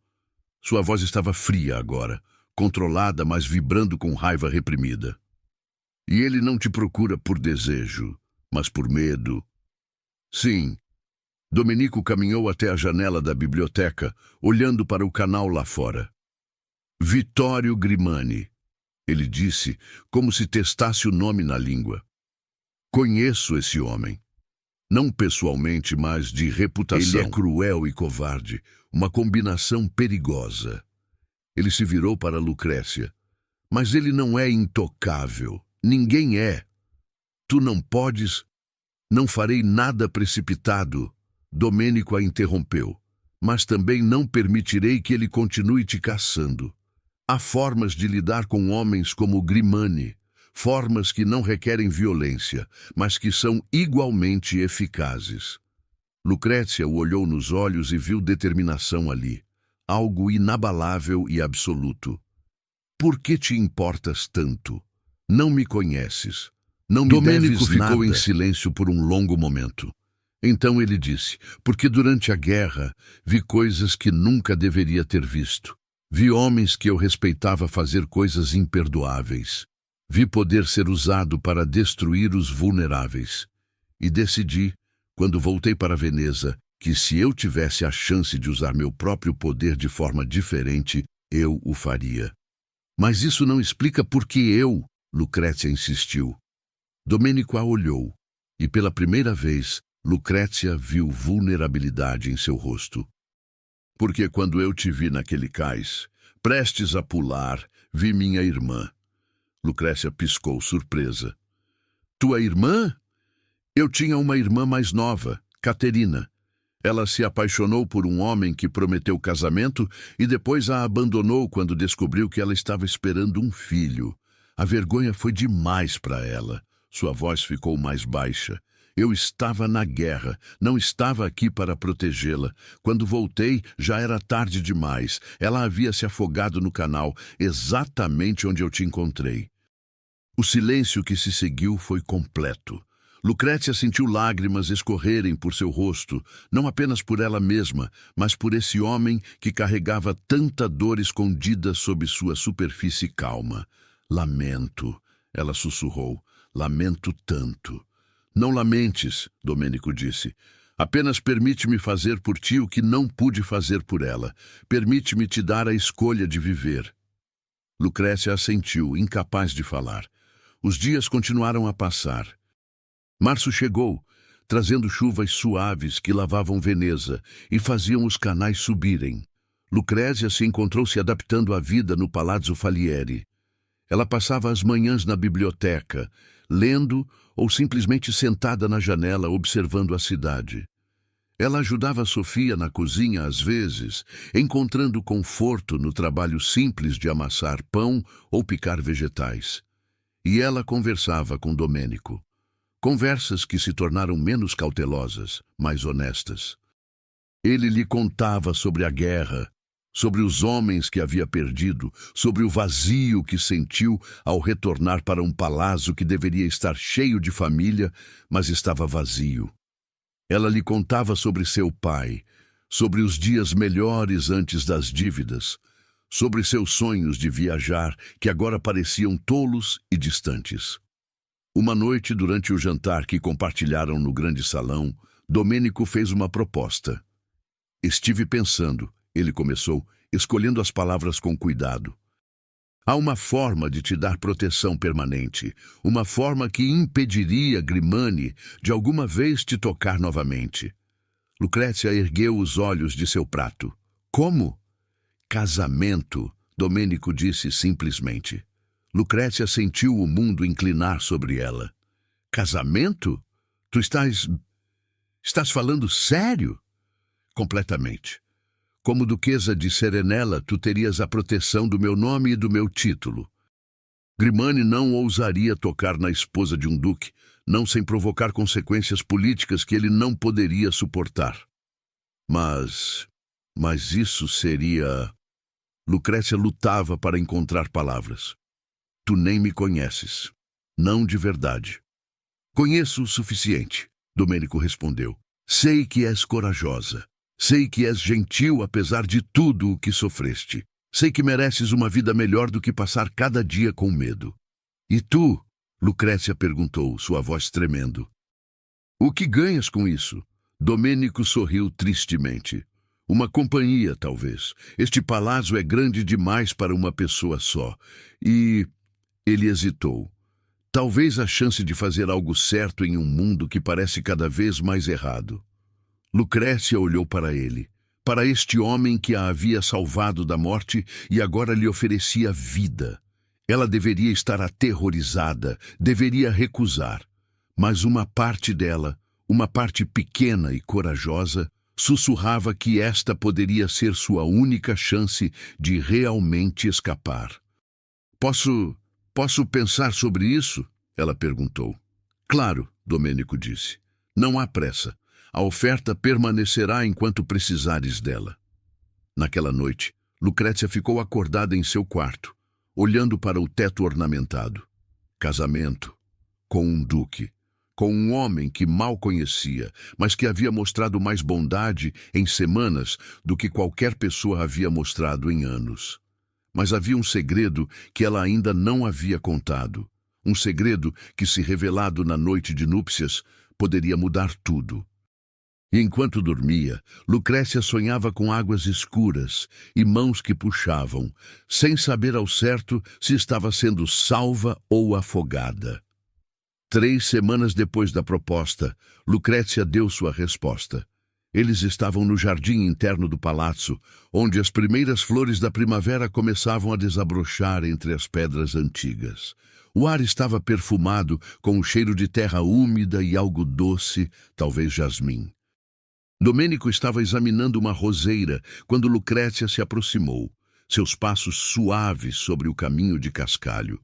Sua voz estava fria agora, controlada, mas vibrando com raiva reprimida. E ele não te procura por desejo, mas por medo. Sim. Domênico caminhou até a janela da biblioteca, olhando para o canal lá fora. Vittorio Grimani, ele disse, como se testasse o nome na língua. Conheço esse homem. Não pessoalmente, mas de reputação. Ele é cruel e covarde, uma combinação perigosa. Ele se virou para Lucrécia. Mas ele não é intocável. Ninguém é. Tu não podes. Não farei nada precipitado. Domênico a interrompeu. Mas também não permitirei que ele continue te caçando. Há formas de lidar com homens como Grimani. Formas que não requerem violência, mas que são igualmente eficazes. Lucrécia o olhou nos olhos e viu determinação ali, algo inabalável e absoluto. Por que te importas tanto? Não me conheces. Não me Domênico deves nada. ficou em silêncio por um longo momento. Então ele disse, porque durante a guerra vi coisas que nunca deveria ter visto. Vi homens que eu respeitava fazer coisas imperdoáveis. Vi poder ser usado para destruir os vulneráveis. E decidi, quando voltei para Veneza, que se eu tivesse a chance de usar meu próprio poder de forma diferente, eu o faria. Mas isso não explica por que eu, Lucrécia insistiu. Domênico a olhou, e pela primeira vez, Lucrécia viu vulnerabilidade em seu rosto. Porque quando eu te vi naquele cais, prestes a pular, vi minha irmã. Lucrécia piscou, surpresa. Tua irmã? Eu tinha uma irmã mais nova, Caterina. Ela se apaixonou por um homem que prometeu casamento e depois a abandonou quando descobriu que ela estava esperando um filho. A vergonha foi demais para ela. Sua voz ficou mais baixa. Eu estava na guerra, não estava aqui para protegê-la. Quando voltei, já era tarde demais. Ela havia se afogado no canal, exatamente onde eu te encontrei. O silêncio que se seguiu foi completo. Lucrécia sentiu lágrimas escorrerem por seu rosto, não apenas por ela mesma, mas por esse homem que carregava tanta dor escondida sob sua superfície calma. Lamento, ela sussurrou, lamento tanto. Não lamentes, Domênico disse. Apenas permite-me fazer por ti o que não pude fazer por ela. Permite-me te dar a escolha de viver. Lucrécia assentiu, incapaz de falar. Os dias continuaram a passar. Março chegou, trazendo chuvas suaves que lavavam Veneza e faziam os canais subirem. Lucrécia se encontrou se adaptando à vida no Palazzo Falieri. Ela passava as manhãs na biblioteca, lendo ou simplesmente sentada na janela observando a cidade. Ela ajudava Sofia na cozinha às vezes, encontrando conforto no trabalho simples de amassar pão ou picar vegetais. E ela conversava com Domênico. Conversas que se tornaram menos cautelosas, mais honestas. Ele lhe contava sobre a guerra, sobre os homens que havia perdido, sobre o vazio que sentiu ao retornar para um palácio que deveria estar cheio de família, mas estava vazio. Ela lhe contava sobre seu pai, sobre os dias melhores antes das dívidas, sobre seus sonhos de viajar que agora pareciam tolos e distantes. Uma noite, durante o jantar que compartilharam no grande salão, Domênico fez uma proposta. Estive pensando, ele começou, escolhendo as palavras com cuidado. Há uma forma de te dar proteção permanente, uma forma que impediria Grimani de alguma vez te tocar novamente. Lucrécia ergueu os olhos de seu prato. Como? Casamento, Domênico disse simplesmente. Lucrécia sentiu o mundo inclinar sobre ela. Casamento? Tu estás falando sério? Completamente. Como duquesa de Serenella, tu terias a proteção do meu nome e do meu título. Grimani não ousaria tocar na esposa de um duque, não sem provocar consequências políticas que ele não poderia suportar. Mas isso seria... Lucrécia lutava para encontrar palavras. Tu nem me conheces. Não de verdade. Conheço o suficiente, Domênico respondeu. Sei que és corajosa. Sei que és gentil apesar de tudo o que sofreste. Sei que mereces uma vida melhor do que passar cada dia com medo. E tu? Lucrécia perguntou, sua voz tremendo. O que ganhas com isso? Domênico sorriu tristemente. Uma companhia, talvez. Este palácio é grande demais para uma pessoa só. E... Ele hesitou. Talvez a chance de fazer algo certo em um mundo que parece cada vez mais errado. Lucrécia olhou para ele, para este homem que a havia salvado da morte e agora lhe oferecia vida. Ela deveria estar aterrorizada, deveria recusar. Mas uma parte dela, uma parte pequena e corajosa, sussurrava que esta poderia ser sua única chance de realmente escapar. Posso pensar sobre isso? Ela perguntou. Claro, Domênico disse. Não há pressa. A oferta permanecerá enquanto precisares dela. Naquela noite, Lucrécia ficou acordada em seu quarto, olhando para o teto ornamentado. Casamento. Com um duque. Com um homem que mal conhecia, mas que havia mostrado mais bondade em semanas do que qualquer pessoa havia mostrado em anos. Mas havia um segredo que ela ainda não havia contado. Um segredo que, se revelado na noite de núpcias, poderia mudar tudo. E enquanto dormia, Lucrécia sonhava com águas escuras e mãos que puxavam, sem saber ao certo se estava sendo salva ou afogada. 3 semanas depois da proposta, Lucrécia deu sua resposta. Eles estavam no jardim interno do palácio, onde as primeiras flores da primavera começavam a desabrochar entre as pedras antigas. O ar estava perfumado com o cheiro de terra úmida e algo doce, talvez jasmim. Domênico estava examinando uma roseira quando Lucrécia se aproximou, seus passos suaves sobre o caminho de cascalho.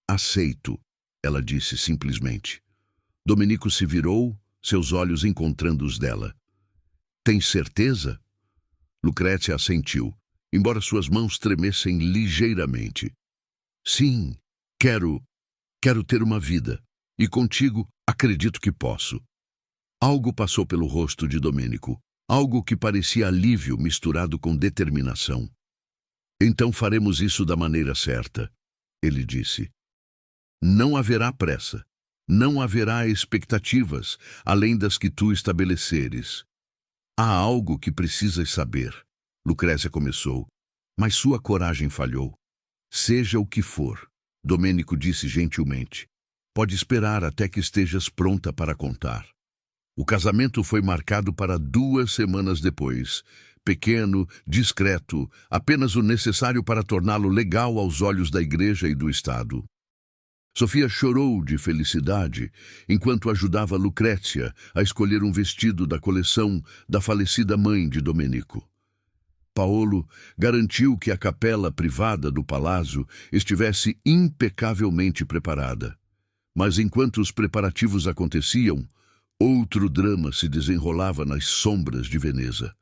Aceito, ela disse simplesmente. Domênico se virou, seus olhos encontrando os dela. Tens certeza? Lucrécia assentiu, embora suas mãos tremessem ligeiramente. Sim, quero ter uma vida, e contigo acredito que posso. Algo passou pelo rosto de Domênico, algo que parecia alívio misturado com determinação. Então faremos isso da maneira certa, ele disse. Não haverá pressa, não haverá expectativas, além das que tu estabeleceres. Há algo que precisas saber, Lucrécia começou, mas sua coragem falhou. Seja o que for, Domênico disse gentilmente. Pode esperar até que estejas pronta para contar. O casamento foi marcado para 2 semanas depois. Pequeno, discreto, apenas o necessário para torná-lo legal aos olhos da igreja e do Estado. Sofia chorou de felicidade enquanto ajudava Lucrécia a escolher um vestido da coleção da falecida mãe de Domenico. Paolo garantiu que a capela privada do palácio estivesse impecavelmente preparada. Mas enquanto os preparativos aconteciam, outro drama se desenrolava nas sombras de Veneza.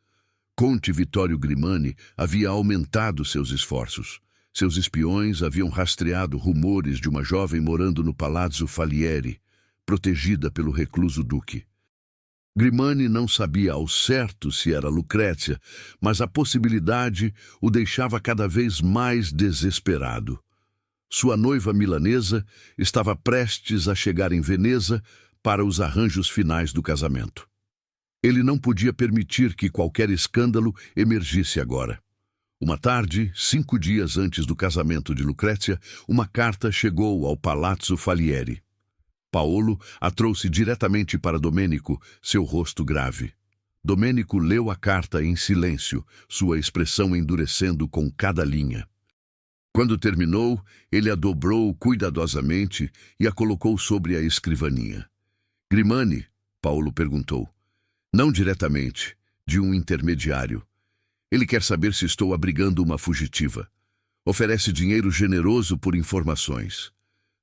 Conte Vittorio Grimani havia aumentado seus esforços. Seus espiões haviam rastreado rumores de uma jovem morando no Palazzo Falieri, protegida pelo recluso duque. Grimani não sabia ao certo se era Lucrécia, mas a possibilidade o deixava cada vez mais desesperado. Sua noiva milanesa estava prestes a chegar em Veneza para os arranjos finais do casamento. Ele não podia permitir que qualquer escândalo emergisse agora. Uma tarde, 5 dias antes do casamento de Lucrécia, uma carta chegou ao Palazzo Falieri. Paolo a trouxe diretamente para Domenico, seu rosto grave. Domenico leu a carta em silêncio, sua expressão endurecendo com cada linha. Quando terminou, ele a dobrou cuidadosamente e a colocou sobre a escrivaninha. Grimani, Paolo perguntou. Não diretamente, de um intermediário. Ele quer saber se estou abrigando uma fugitiva. Oferece dinheiro generoso por informações.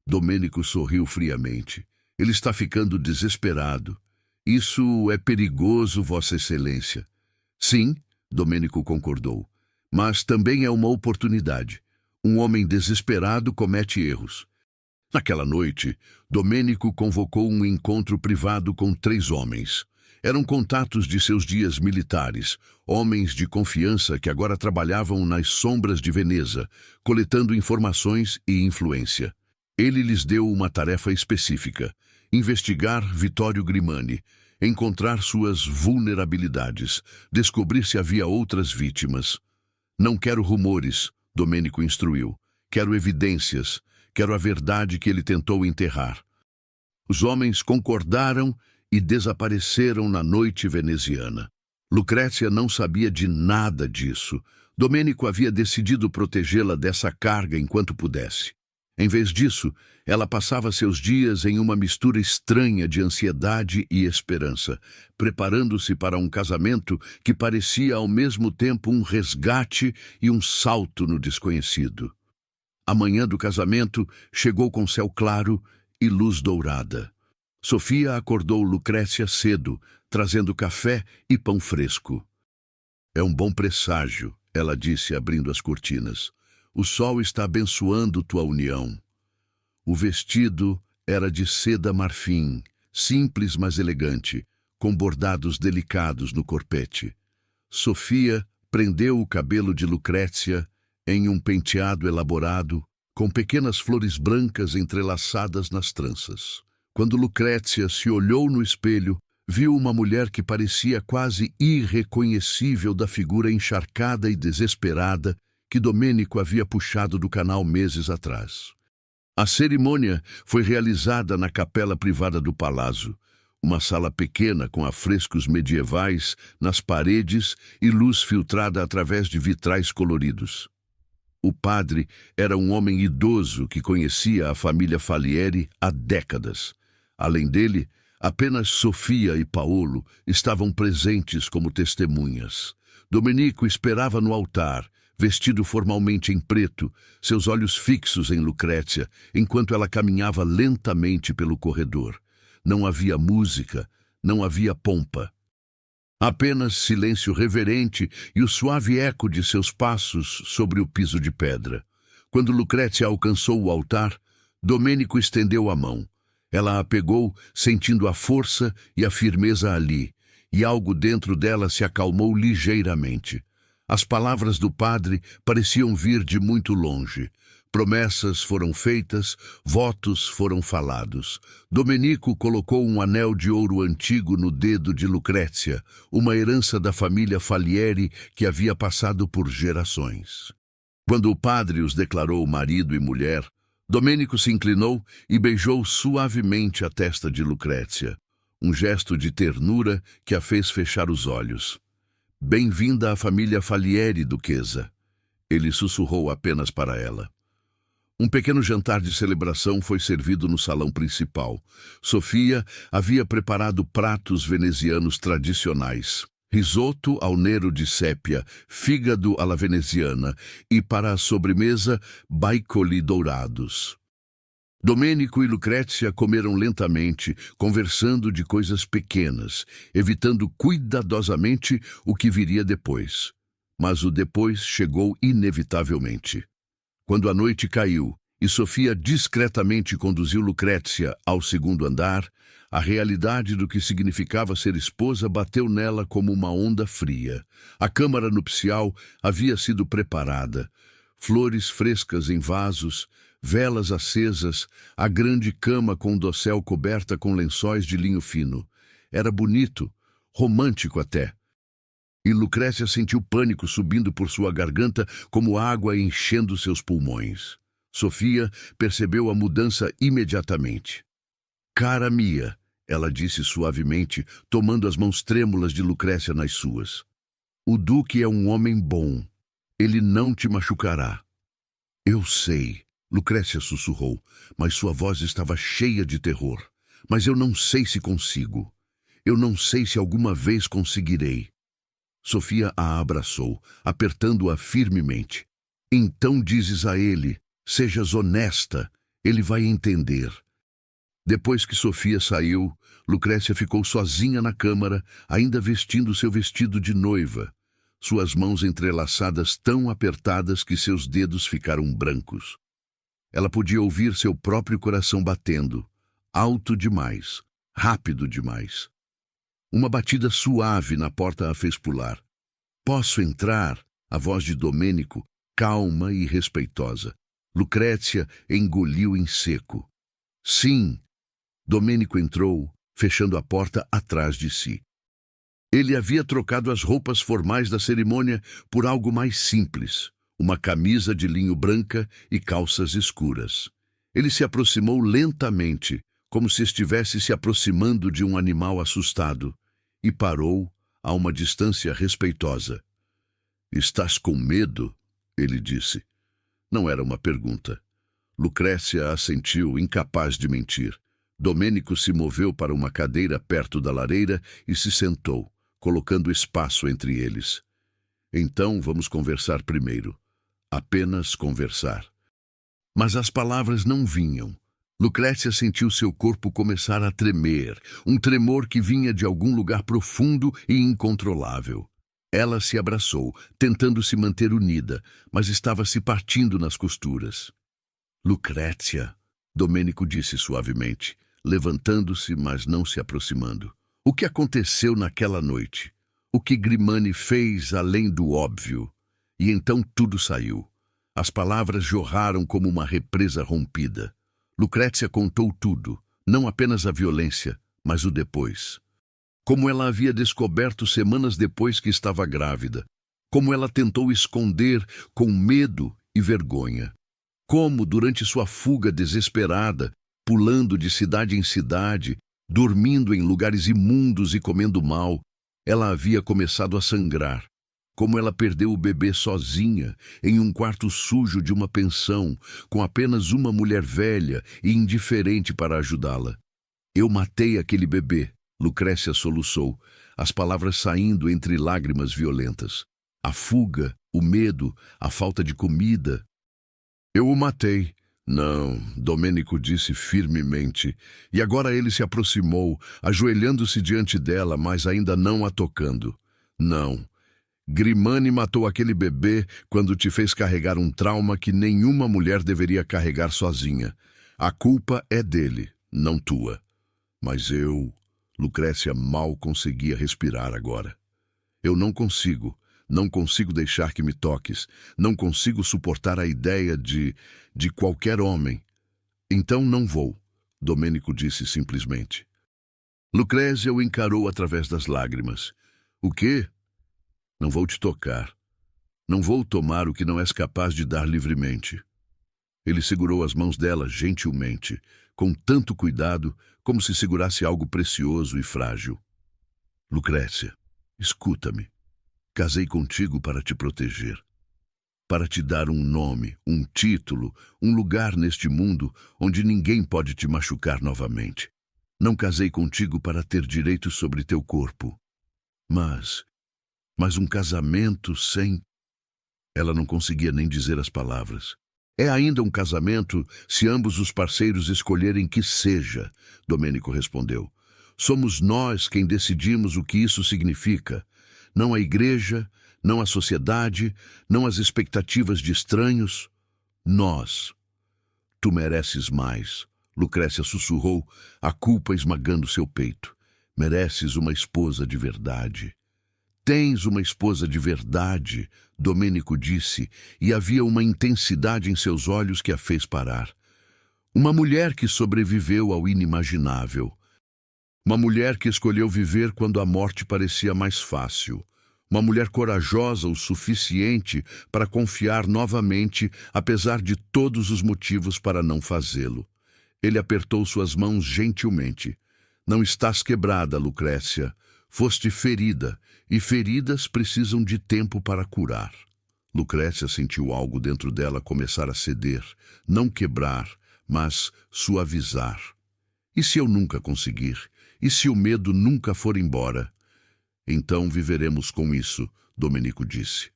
Domenico sorriu friamente. Ele está ficando desesperado. Isso é perigoso, Vossa Excelência. Sim, Domenico concordou. Mas também é uma oportunidade. Um homem desesperado comete erros. Naquela noite, Domenico convocou um encontro privado com 3 homens. Eram contatos de seus dias militares, homens de confiança que agora trabalhavam nas sombras de Veneza, coletando informações e influência. Ele lhes deu uma tarefa específica: investigar Vittorio Grimani, encontrar suas vulnerabilidades, descobrir se havia outras vítimas. Não quero rumores, Domenico instruiu. Quero evidências, quero a verdade que ele tentou enterrar. Os homens concordaram e desapareceram na noite veneziana. Lucrécia não sabia de nada disso. Domenico havia decidido protegê-la dessa carga enquanto pudesse. Em vez disso, ela passava seus dias em uma mistura estranha de ansiedade e esperança, preparando-se para um casamento que parecia ao mesmo tempo um resgate e um salto no desconhecido. A manhã do casamento chegou com céu claro e luz dourada. Sofia acordou Lucrécia cedo, trazendo café e pão fresco. É um bom presságio, ela disse, abrindo as cortinas. O sol está abençoando tua união. O vestido era de seda marfim, simples mas elegante, com bordados delicados no corpete. Sofia prendeu o cabelo de Lucrécia em um penteado elaborado, com pequenas flores brancas entrelaçadas nas tranças. Quando Lucrécia se olhou no espelho, viu uma mulher que parecia quase irreconhecível da figura encharcada e desesperada que Domenico havia puxado do canal meses atrás. A cerimônia foi realizada na capela privada do palácio, uma sala pequena com afrescos medievais nas paredes e luz filtrada através de vitrais coloridos. O padre era um homem idoso que conhecia a família Falieri há décadas. Além dele, apenas Sofia e Paolo estavam presentes como testemunhas. Domenico esperava no altar, vestido formalmente em preto, seus olhos fixos em Lucrécia, enquanto ela caminhava lentamente pelo corredor. Não havia música, não havia pompa. Apenas silêncio reverente e o suave eco de seus passos sobre o piso de pedra. Quando Lucrécia alcançou o altar, Domenico estendeu a mão. Ela a pegou, sentindo a força e a firmeza ali, e algo dentro dela se acalmou ligeiramente. As palavras do padre pareciam vir de muito longe. Promessas foram feitas, votos foram falados. Domenico colocou um anel de ouro antigo no dedo de Lucrécia, uma herança da família Falieri que havia passado por gerações. Quando o padre os declarou marido e mulher, Domenico se inclinou e beijou suavemente a testa de Lucrécia, um gesto de ternura que a fez fechar os olhos. Bem-vinda à família Falieri, duquesa. Ele sussurrou apenas para ela. Um pequeno jantar de celebração foi servido no salão principal. Sofia havia preparado pratos venezianos tradicionais. Risoto ao nero de sépia, fígado à la veneziana e, para a sobremesa, baicoli dourados. Domênico e Lucrécia comeram lentamente, conversando de coisas pequenas, evitando cuidadosamente o que viria depois. Mas o depois chegou inevitavelmente. Quando a noite caiu e Sofia discretamente conduziu Lucrécia ao segundo andar, a realidade do que significava ser esposa bateu nela como uma onda fria. A câmara nupcial havia sido preparada. Flores frescas em vasos, velas acesas, a grande cama com dossel coberta com lençóis de linho fino. Era bonito, romântico até. E Lucrécia sentiu pânico subindo por sua garganta como água enchendo seus pulmões. Sofia percebeu a mudança imediatamente. Cara mia, ela disse suavemente, tomando as mãos trêmulas de Lucrécia nas suas. O Duque é um homem bom. Ele não te machucará. Eu sei, Lucrécia sussurrou, mas sua voz estava cheia de terror. Mas eu não sei se consigo. Eu não sei se alguma vez conseguirei. Sofia a abraçou, apertando-a firmemente. Então dizes a ele, sejas honesta, ele vai entender. Depois que Sofia saiu, Lucrécia ficou sozinha na câmara, ainda vestindo seu vestido de noiva, suas mãos entrelaçadas tão apertadas que seus dedos ficaram brancos. Ela podia ouvir seu próprio coração batendo, alto demais, rápido demais. Uma batida suave na porta a fez pular. Posso entrar? A voz de Domênico, calma e respeitosa. Lucrécia engoliu em seco. Sim. Domênico entrou, fechando a porta atrás de si. Ele havia trocado as roupas formais da cerimônia por algo mais simples, uma camisa de linho branca e calças escuras. Ele se aproximou lentamente, como se estivesse se aproximando de um animal assustado, e parou a uma distância respeitosa. Estás com medo? Ele disse. Não era uma pergunta. Lucrécia assentiu, incapaz de mentir. Domênico se moveu para uma cadeira perto da lareira e se sentou, colocando espaço entre eles. Então vamos conversar primeiro. Apenas conversar. Mas as palavras não vinham. Lucrécia sentiu seu corpo começar a tremer, um tremor que vinha de algum lugar profundo e incontrolável. Ela se abraçou, tentando se manter unida, mas estava se partindo nas costuras. Lucrécia, Domênico disse suavemente, levantando-se, mas não se aproximando. O que aconteceu naquela noite? O que Grimani fez além do óbvio? E então tudo saiu. As palavras jorraram como uma represa rompida. Lucrécia contou tudo, não apenas a violência, mas o depois. Como ela havia descoberto semanas depois que estava grávida. Como ela tentou esconder com medo e vergonha. Como, durante sua fuga desesperada, pulando de cidade em cidade, dormindo em lugares imundos e comendo mal, ela havia começado a sangrar. Como ela perdeu o bebê sozinha, em um quarto sujo de uma pensão, com apenas uma mulher velha e indiferente para ajudá-la. Eu matei aquele bebê, Lucrécia soluçou, as palavras saindo entre lágrimas violentas. A fuga, o medo, a falta de comida. Eu o matei. Não, Domênico disse firmemente, e agora ele se aproximou, ajoelhando-se diante dela, mas ainda não a tocando. Não. Grimani matou aquele bebê quando te fez carregar um trauma que nenhuma mulher deveria carregar sozinha. A culpa é dele, não tua. Mas eu... Lucrécia mal conseguia respirar agora. Eu não consigo deixar que me toques. Não consigo suportar a ideia de qualquer homem. Então não vou, Domênico disse simplesmente. Lucrécia o encarou através das lágrimas. O quê? Não vou te tocar. Não vou tomar o que não és capaz de dar livremente. Ele segurou as mãos dela gentilmente, com tanto cuidado, como se segurasse algo precioso e frágil. Lucrécia, escuta-me. Casei contigo para te proteger. para te dar um nome, um título, um lugar neste mundo onde ninguém pode te machucar novamente. Não casei contigo para ter direito sobre teu corpo. Mas um casamento sem... Ela não conseguia nem dizer as palavras. É ainda um casamento se ambos os parceiros escolherem que seja, Domênico respondeu. Somos nós quem decidimos o que isso significa. Não a igreja, não a sociedade, não as expectativas de estranhos. Nós. Tu mereces mais, Lucrécia sussurrou, a culpa esmagando seu peito. Mereces uma esposa de verdade. Tens uma esposa de verdade, Domênico disse, e havia uma intensidade em seus olhos que a fez parar. Uma mulher que sobreviveu ao inimaginável. Uma mulher que escolheu viver quando a morte parecia mais fácil. Uma mulher corajosa o suficiente para confiar novamente, apesar de todos os motivos para não fazê-lo. Ele apertou suas mãos gentilmente. Não estás quebrada, Lucrécia. Foste ferida, e feridas precisam de tempo para curar. Lucrécia sentiu algo dentro dela começar a ceder, não quebrar, mas suavizar. E se eu nunca conseguir? E se o medo nunca for embora? Então viveremos com isso, Domênico disse.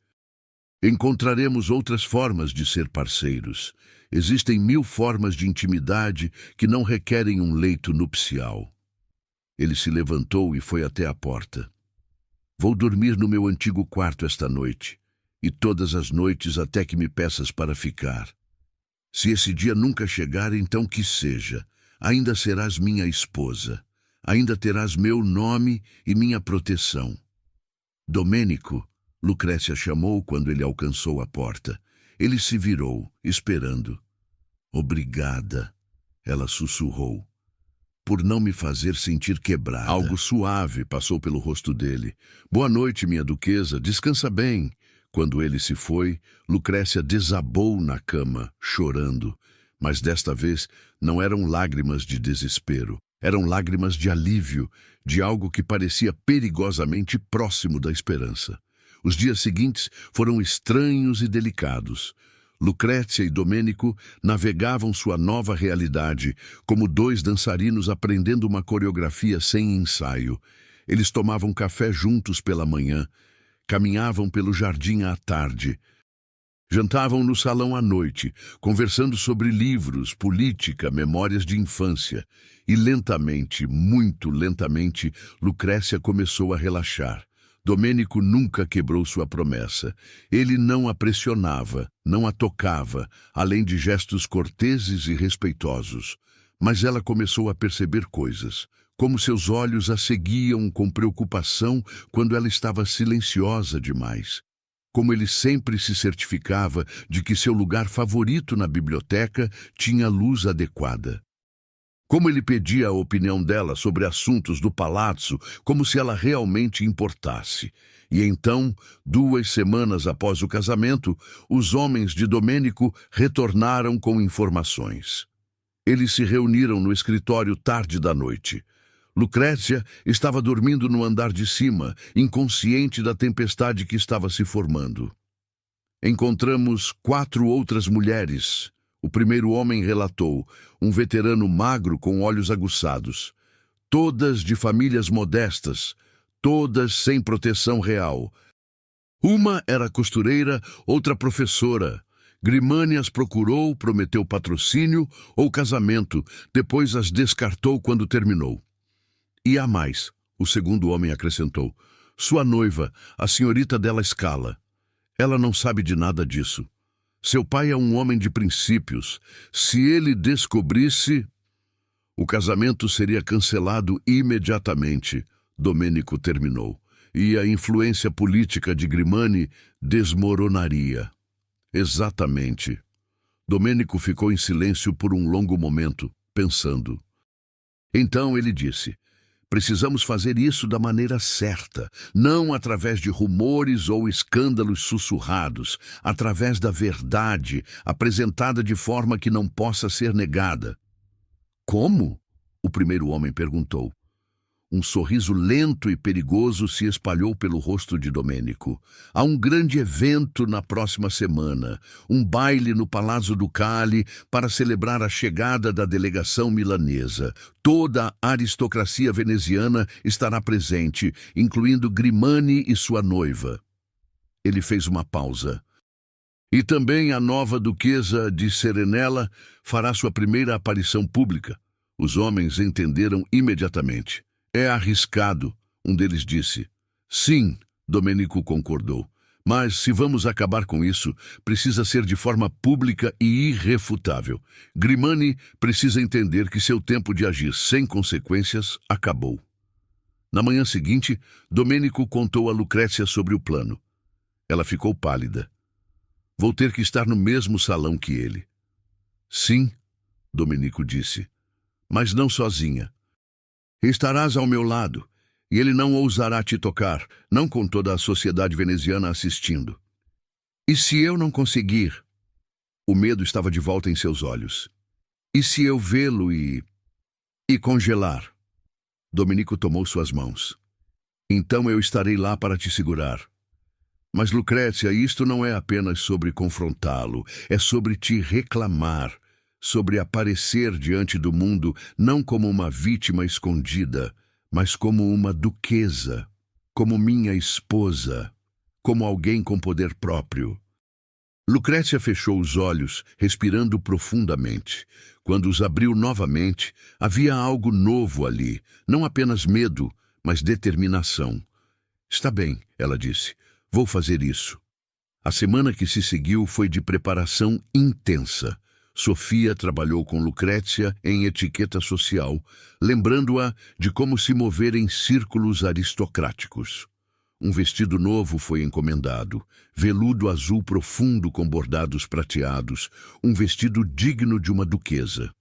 Encontraremos outras formas de ser parceiros. Existem 1000 formas de intimidade que não requerem um leito nupcial. Ele se levantou e foi até a porta. Vou dormir no meu antigo quarto esta noite, e todas as noites até que me peças para ficar. Se esse dia nunca chegar, então que seja. Ainda serás minha esposa. Ainda terás meu nome e minha proteção. Domênico, Lucrécia chamou quando ele alcançou a porta. Ele se virou, esperando. Obrigada, ela sussurrou, por não me fazer sentir quebrada. Algo suave passou pelo rosto dele. Boa noite, minha duquesa, descansa bem. Quando ele se foi, Lucrécia desabou na cama, chorando. Mas desta vez não eram lágrimas de desespero. Eram lágrimas de alívio, de algo que parecia perigosamente próximo da esperança. Os dias seguintes foram estranhos e delicados. Lucrécia e Domênico navegavam sua nova realidade, como 2 dançarinos aprendendo uma coreografia sem ensaio. Eles tomavam café juntos pela manhã, caminhavam pelo jardim à tarde, jantavam no salão à noite, conversando sobre livros, política, memórias de infância. E lentamente, muito lentamente, Lucrécia começou a relaxar. Domênico nunca quebrou sua promessa. Ele não a pressionava, não a tocava, além de gestos corteses e respeitosos. Mas ela começou a perceber coisas, como seus olhos a seguiam com preocupação quando ela estava silenciosa demais. Como ele sempre se certificava de que seu lugar favorito na biblioteca tinha luz adequada. Como ele pedia a opinião dela sobre assuntos do palácio, como se ela realmente importasse. E então, 2 semanas após o casamento, os homens de Domênico retornaram com informações. Eles se reuniram no escritório tarde da noite. Lucrécia estava dormindo no andar de cima, inconsciente da tempestade que estava se formando. Encontramos 4 outras mulheres. O primeiro homem relatou, um veterano magro com olhos aguçados. Todas de famílias modestas, todas sem proteção real. Uma era costureira, outra professora. Grimani as procurou, prometeu patrocínio ou casamento, depois as descartou quando terminou. E há mais, o segundo homem acrescentou. Sua noiva, a senhorita della Scala. Ela não sabe de nada disso. Seu pai é um homem de princípios. Se ele descobrisse, o casamento seria cancelado imediatamente, Domênico terminou, e a influência política de Grimani desmoronaria. Exatamente. Domênico ficou em silêncio por um longo momento, pensando. Então ele disse, precisamos fazer isso da maneira certa, não através de rumores ou escândalos sussurrados, através da verdade, apresentada de forma que não possa ser negada. Como? O primeiro homem perguntou. Um sorriso lento e perigoso se espalhou pelo rosto de Domênico. Há um grande evento na próxima semana, um baile no Palazzo Ducale para celebrar a chegada da delegação milanesa. Toda a aristocracia veneziana estará presente, incluindo Grimani e sua noiva. Ele fez uma pausa. E também a nova duquesa de Serenella fará sua primeira aparição pública. Os homens entenderam imediatamente. É arriscado, um deles disse. Sim, Domênico concordou. Mas, se vamos acabar com isso, precisa ser de forma pública e irrefutável. Grimani precisa entender que seu tempo de agir sem consequências acabou. Na manhã seguinte, Domênico contou a Lucrécia sobre o plano. Ela ficou pálida. Vou ter que estar no mesmo salão que ele. Sim, Domênico disse, mas não sozinha. Estarás ao meu lado, e ele não ousará te tocar, não com toda a sociedade veneziana assistindo. E se eu não conseguir? O medo estava de volta em seus olhos. E se eu vê-lo e congelar? Domênico tomou suas mãos. Então eu estarei lá para te segurar. Mas, Lucrécia, isto não é apenas sobre confrontá-lo, é sobre te reclamar, sobre aparecer diante do mundo não como uma vítima escondida, mas como uma duquesa, como minha esposa, como alguém com poder próprio. Lucrécia fechou os olhos, respirando profundamente. Quando os abriu novamente, havia algo novo ali, não apenas medo, mas determinação. Está bem, ela disse, vou fazer isso. A semana que se seguiu foi de preparação intensa. Sofia trabalhou com Lucrécia em etiqueta social, lembrando-a de como se mover em círculos aristocráticos. Um vestido novo foi encomendado, veludo azul profundo com bordados prateados, um vestido digno de uma duquesa.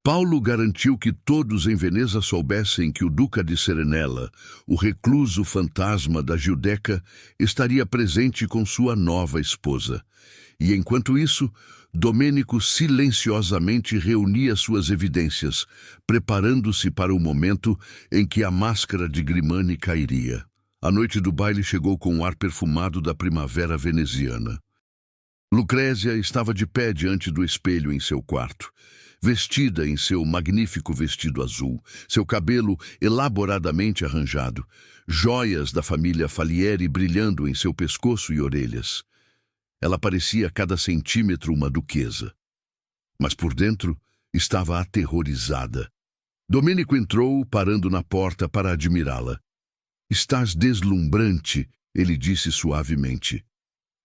Paulo garantiu que todos em Veneza soubessem que o Duca de Serenella, o recluso fantasma da Giudecca, estaria presente com sua nova esposa. E enquanto isso, Domênico silenciosamente reunia suas evidências, preparando-se para o momento em que a máscara de Grimani cairia. A noite do baile chegou com o ar perfumado da primavera veneziana. Lucrécia estava de pé diante do espelho em seu quarto, vestida em seu magnífico vestido azul, seu cabelo elaboradamente arranjado, joias da família Falieri brilhando em seu pescoço e orelhas. Ela parecia a cada centímetro uma duquesa. Mas por dentro estava aterrorizada. Domênico entrou, parando na porta para admirá-la. Estás deslumbrante, ele disse suavemente.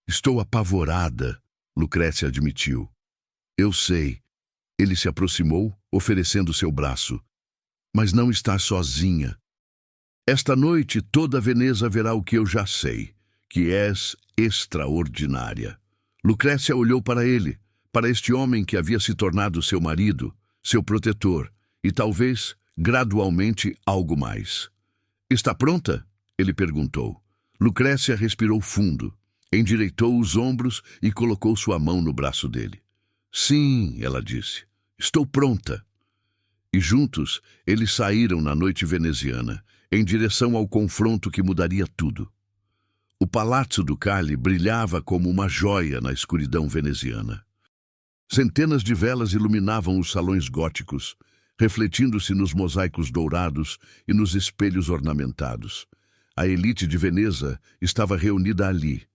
Estou apavorada, Lucrécia admitiu. Eu sei. Ele se aproximou, oferecendo seu braço. Mas não estás sozinha. Esta noite toda Veneza verá o que eu já sei, que és extraordinária. Lucrécia olhou para ele, para este homem que havia se tornado seu marido, seu protetor, e talvez, gradualmente, algo mais. Está pronta? Ele perguntou. Lucrécia respirou fundo, endireitou os ombros e colocou sua mão no braço dele. Sim, ela disse, estou pronta. E juntos, eles saíram na noite veneziana, em direção ao confronto que mudaria tudo. O Palazzo Ducale brilhava como uma joia na escuridão veneziana. Centenas de velas iluminavam os salões góticos, refletindo-se nos mosaicos dourados e nos espelhos ornamentados. A elite de Veneza estava reunida ali,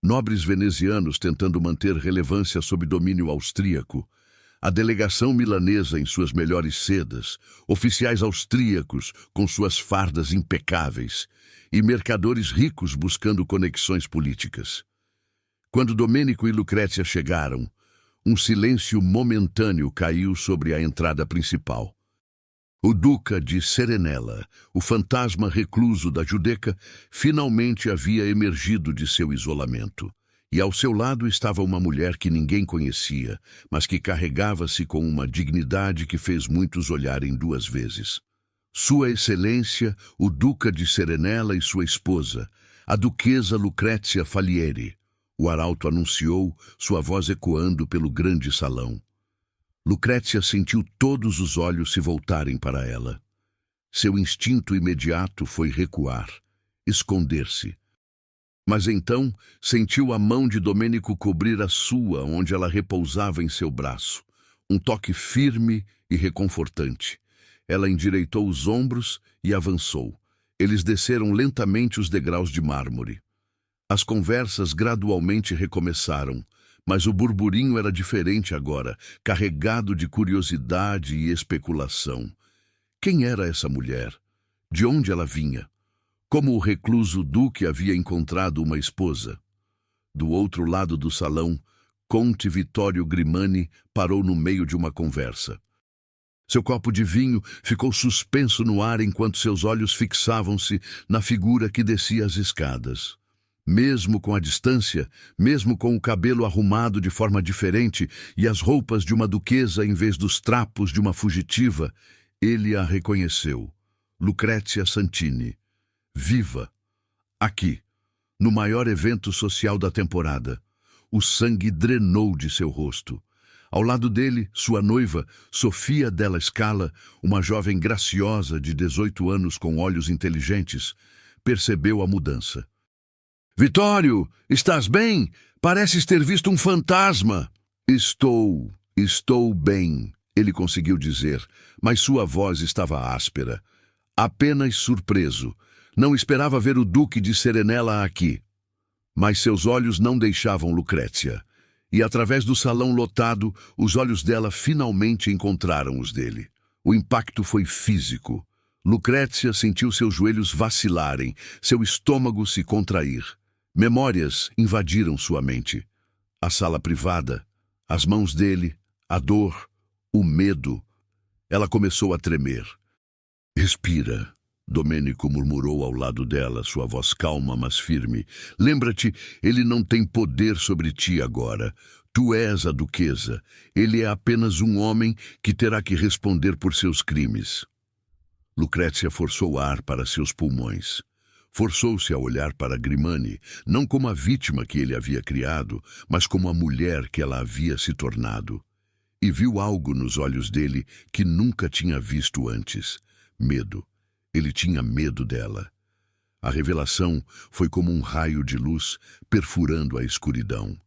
nobres venezianos tentando manter relevância sob domínio austríaco, a delegação milanesa em suas melhores sedas, oficiais austríacos com suas fardas impecáveis e mercadores ricos buscando conexões políticas. Quando Domênico e Lucrécia chegaram, um silêncio momentâneo caiu sobre a entrada principal. O Duca de Serenella, o fantasma recluso da Giudecca, finalmente havia emergido de seu isolamento. E ao seu lado estava uma mulher que ninguém conhecia, mas que carregava-se com uma dignidade que fez muitos olharem duas vezes. Sua Excelência, o Duca de Serenella e sua esposa, a Duquesa Lucrécia Falieri, o arauto anunciou, sua voz ecoando pelo grande salão. Lucrécia sentiu todos os olhos se voltarem para ela. Seu instinto imediato foi recuar, esconder-se. Mas então sentiu a mão de Domênico cobrir a sua, onde ela repousava em seu braço. Um toque firme e reconfortante. Ela endireitou os ombros e avançou. Eles desceram lentamente os degraus de mármore. As conversas gradualmente recomeçaram, mas o burburinho era diferente agora, carregado de curiosidade e especulação. Quem era essa mulher? De onde ela vinha? Como o recluso duque havia encontrado uma esposa? Do outro lado do salão, Conte Vittorio Grimani parou no meio de uma conversa. Seu copo de vinho ficou suspenso no ar enquanto seus olhos fixavam-se na figura que descia as escadas. Mesmo com a distância, mesmo com o cabelo arrumado de forma diferente e as roupas de uma duquesa em vez dos trapos de uma fugitiva, ele a reconheceu. Lucrezia Santini. Viva! Aqui, no maior evento social da temporada. O sangue drenou de seu rosto. Ao lado dele, sua noiva, Sofia Della Scala, uma jovem graciosa de 18 anos com olhos inteligentes, percebeu a mudança. Vittorio, estás bem? Pareces ter visto um fantasma. Estou bem, ele conseguiu dizer, mas sua voz estava áspera. Apenas surpreso. Não esperava ver o Duque de Serenella aqui. Mas seus olhos não deixavam Lucrezia. E através do salão lotado, os olhos dela finalmente encontraram os dele. O impacto foi físico. Lucrezia sentiu seus joelhos vacilarem, seu estômago se contrair. Memórias invadiram sua mente. A sala privada, as mãos dele, a dor, o medo. Ela começou a tremer. Respira. Domênico murmurou ao lado dela, sua voz calma, mas firme. Lembra-te, ele não tem poder sobre ti agora. Tu és a duquesa. Ele é apenas um homem que terá que responder por seus crimes. Lucrezia forçou ar para seus pulmões. Forçou-se a olhar para Grimani, não como a vítima que ele havia criado, mas como a mulher que ela havia se tornado. E viu algo nos olhos dele que nunca tinha visto antes. Medo. Ele tinha medo dela. A revelação foi como um raio de luz perfurando a escuridão.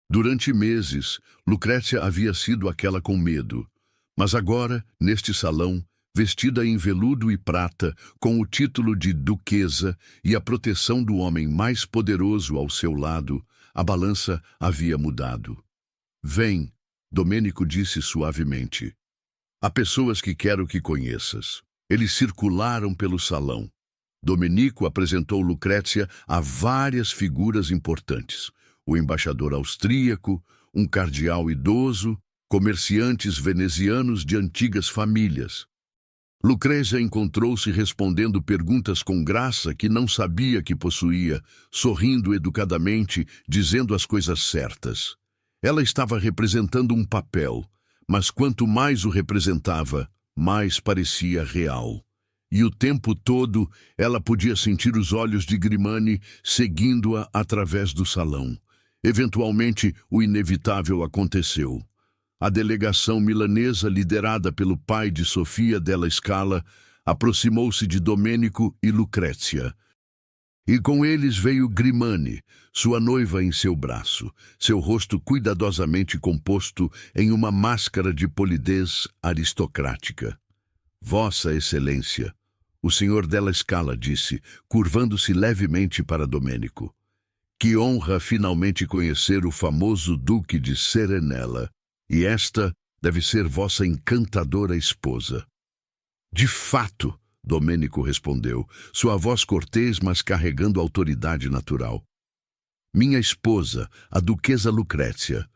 Durante meses, Lucrezia havia sido aquela com medo, mas agora, neste salão, vestida em veludo e prata, com o título de duquesa e a proteção do homem mais poderoso ao seu lado, a balança havia mudado. Vem, Domênico disse suavemente. Há pessoas que quero que conheças. Eles circularam pelo salão. Domenico apresentou Lucrezia a várias figuras importantes. O embaixador austríaco, um cardeal idoso, comerciantes venezianos de antigas famílias. Lucrezia encontrou-se respondendo perguntas com graça que não sabia que possuía, sorrindo educadamente, dizendo as coisas certas. Ela estava representando um papel, mas quanto mais o representava, mais parecia real. E o tempo todo ela podia sentir os olhos de Grimani seguindo-a através do salão. Eventualmente, o inevitável aconteceu. A delegação milanesa, liderada pelo pai de Sofia Della Scala, aproximou-se de Domênico e Lucrezia. E com eles veio Grimani, sua noiva em seu braço, seu rosto cuidadosamente composto em uma máscara de polidez aristocrática. Vossa Excelência, o senhor Della Scala disse, curvando-se levemente para Domênico. Que honra finalmente conhecer o famoso Duque de Serenella, e esta deve ser vossa encantadora esposa. De fato, Domênico respondeu, sua voz cortês, mas carregando autoridade natural. Minha esposa, a duquesa Lucrezia.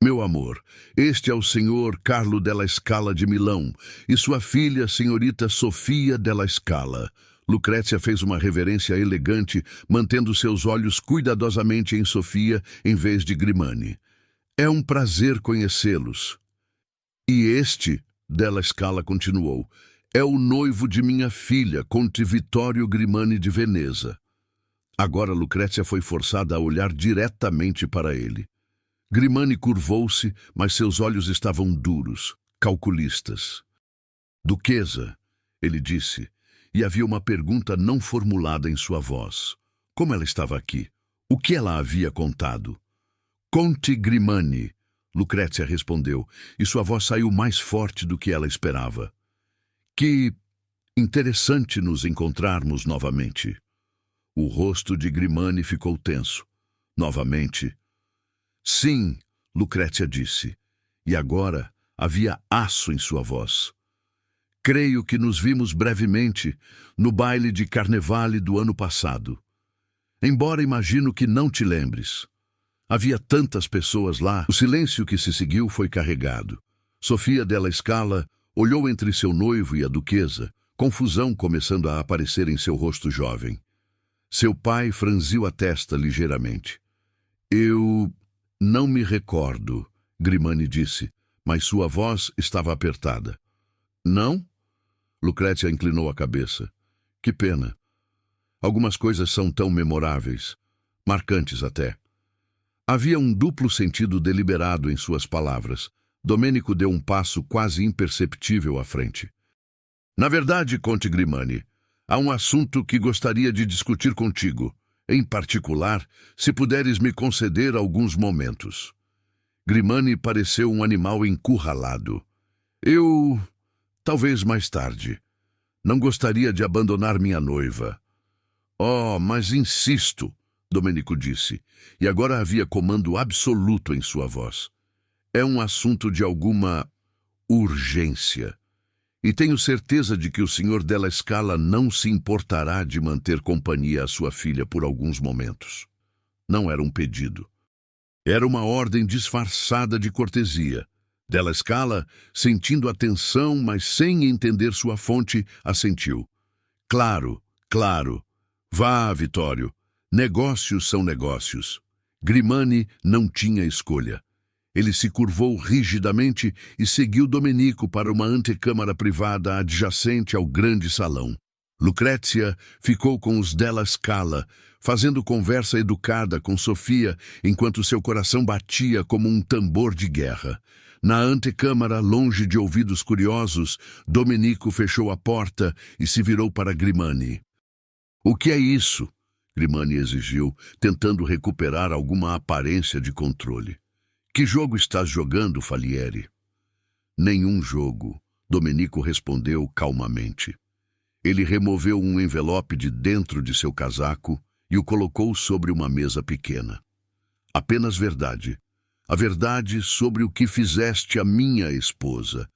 Meu amor, este é o senhor Carlo Della Scala de Milão e sua filha, senhorita Sofia Della Scala. Lucrezia fez uma reverência elegante, mantendo seus olhos cuidadosamente em Sofia em vez de Grimani. É um prazer conhecê-los. E este, Della Scala continuou, é o noivo de minha filha, Conte Vittorio Grimani de Veneza. Agora Lucrezia foi forçada a olhar diretamente para ele. Grimani curvou-se, mas seus olhos estavam duros, calculistas. Duquesa, ele disse, e havia uma pergunta não formulada em sua voz. Como ela estava aqui? O que ela havia contado? Conte Grimani, Lucrécia respondeu, e sua voz saiu mais forte do que ela esperava. Que interessante nos encontrarmos novamente. O rosto de Grimani ficou tenso. Novamente. Sim, Lucrécia disse, e agora havia aço em sua voz. Creio que nos vimos brevemente no baile de Carnevale do ano passado. Embora imagino que não te lembres. Havia tantas pessoas lá. O silêncio que se seguiu foi carregado. Sofia della Scala olhou entre seu noivo e a duquesa, confusão começando a aparecer em seu rosto jovem. Seu pai franziu a testa ligeiramente. Eu não me recordo, Grimani disse, mas sua voz estava apertada. Não? Lucrécia inclinou a cabeça. Que pena. Algumas coisas são tão memoráveis, marcantes até. Havia um duplo sentido deliberado em suas palavras. Domênico deu um passo quase imperceptível à frente. Na verdade, Conte Grimani, há um assunto que gostaria de discutir contigo, em particular, se puderes me conceder alguns momentos. Grimani pareceu um animal encurralado. Talvez mais tarde. Não gostaria de abandonar minha noiva. Oh, mas insisto, Domênico disse, e agora havia comando absoluto em sua voz. É um assunto de alguma urgência. E tenho certeza de que o Sr. della Scala não se importará de manter companhia à sua filha por alguns momentos. Não era um pedido. Era uma ordem disfarçada de cortesia. Della Scala, sentindo a tensão, mas sem entender sua fonte, assentiu. Claro, claro. Vá, Vittorio. Negócios são negócios. Grimani não tinha escolha. Ele se curvou rigidamente e seguiu Domenico para uma antecâmara privada adjacente ao grande salão. Lucrécia ficou com os della Scala, fazendo conversa educada com Sofia, enquanto seu coração batia como um tambor de guerra. Na antecâmara, longe de ouvidos curiosos, Domenico fechou a porta e se virou para Grimani. O que é isso? Grimani exigiu, tentando recuperar alguma aparência de controle. Que jogo estás jogando, Falieri? Nenhum jogo, Domenico respondeu calmamente. Ele removeu um envelope de dentro de seu casaco e o colocou sobre uma mesa pequena. Apenas verdade. A verdade sobre o que fizeste à minha esposa.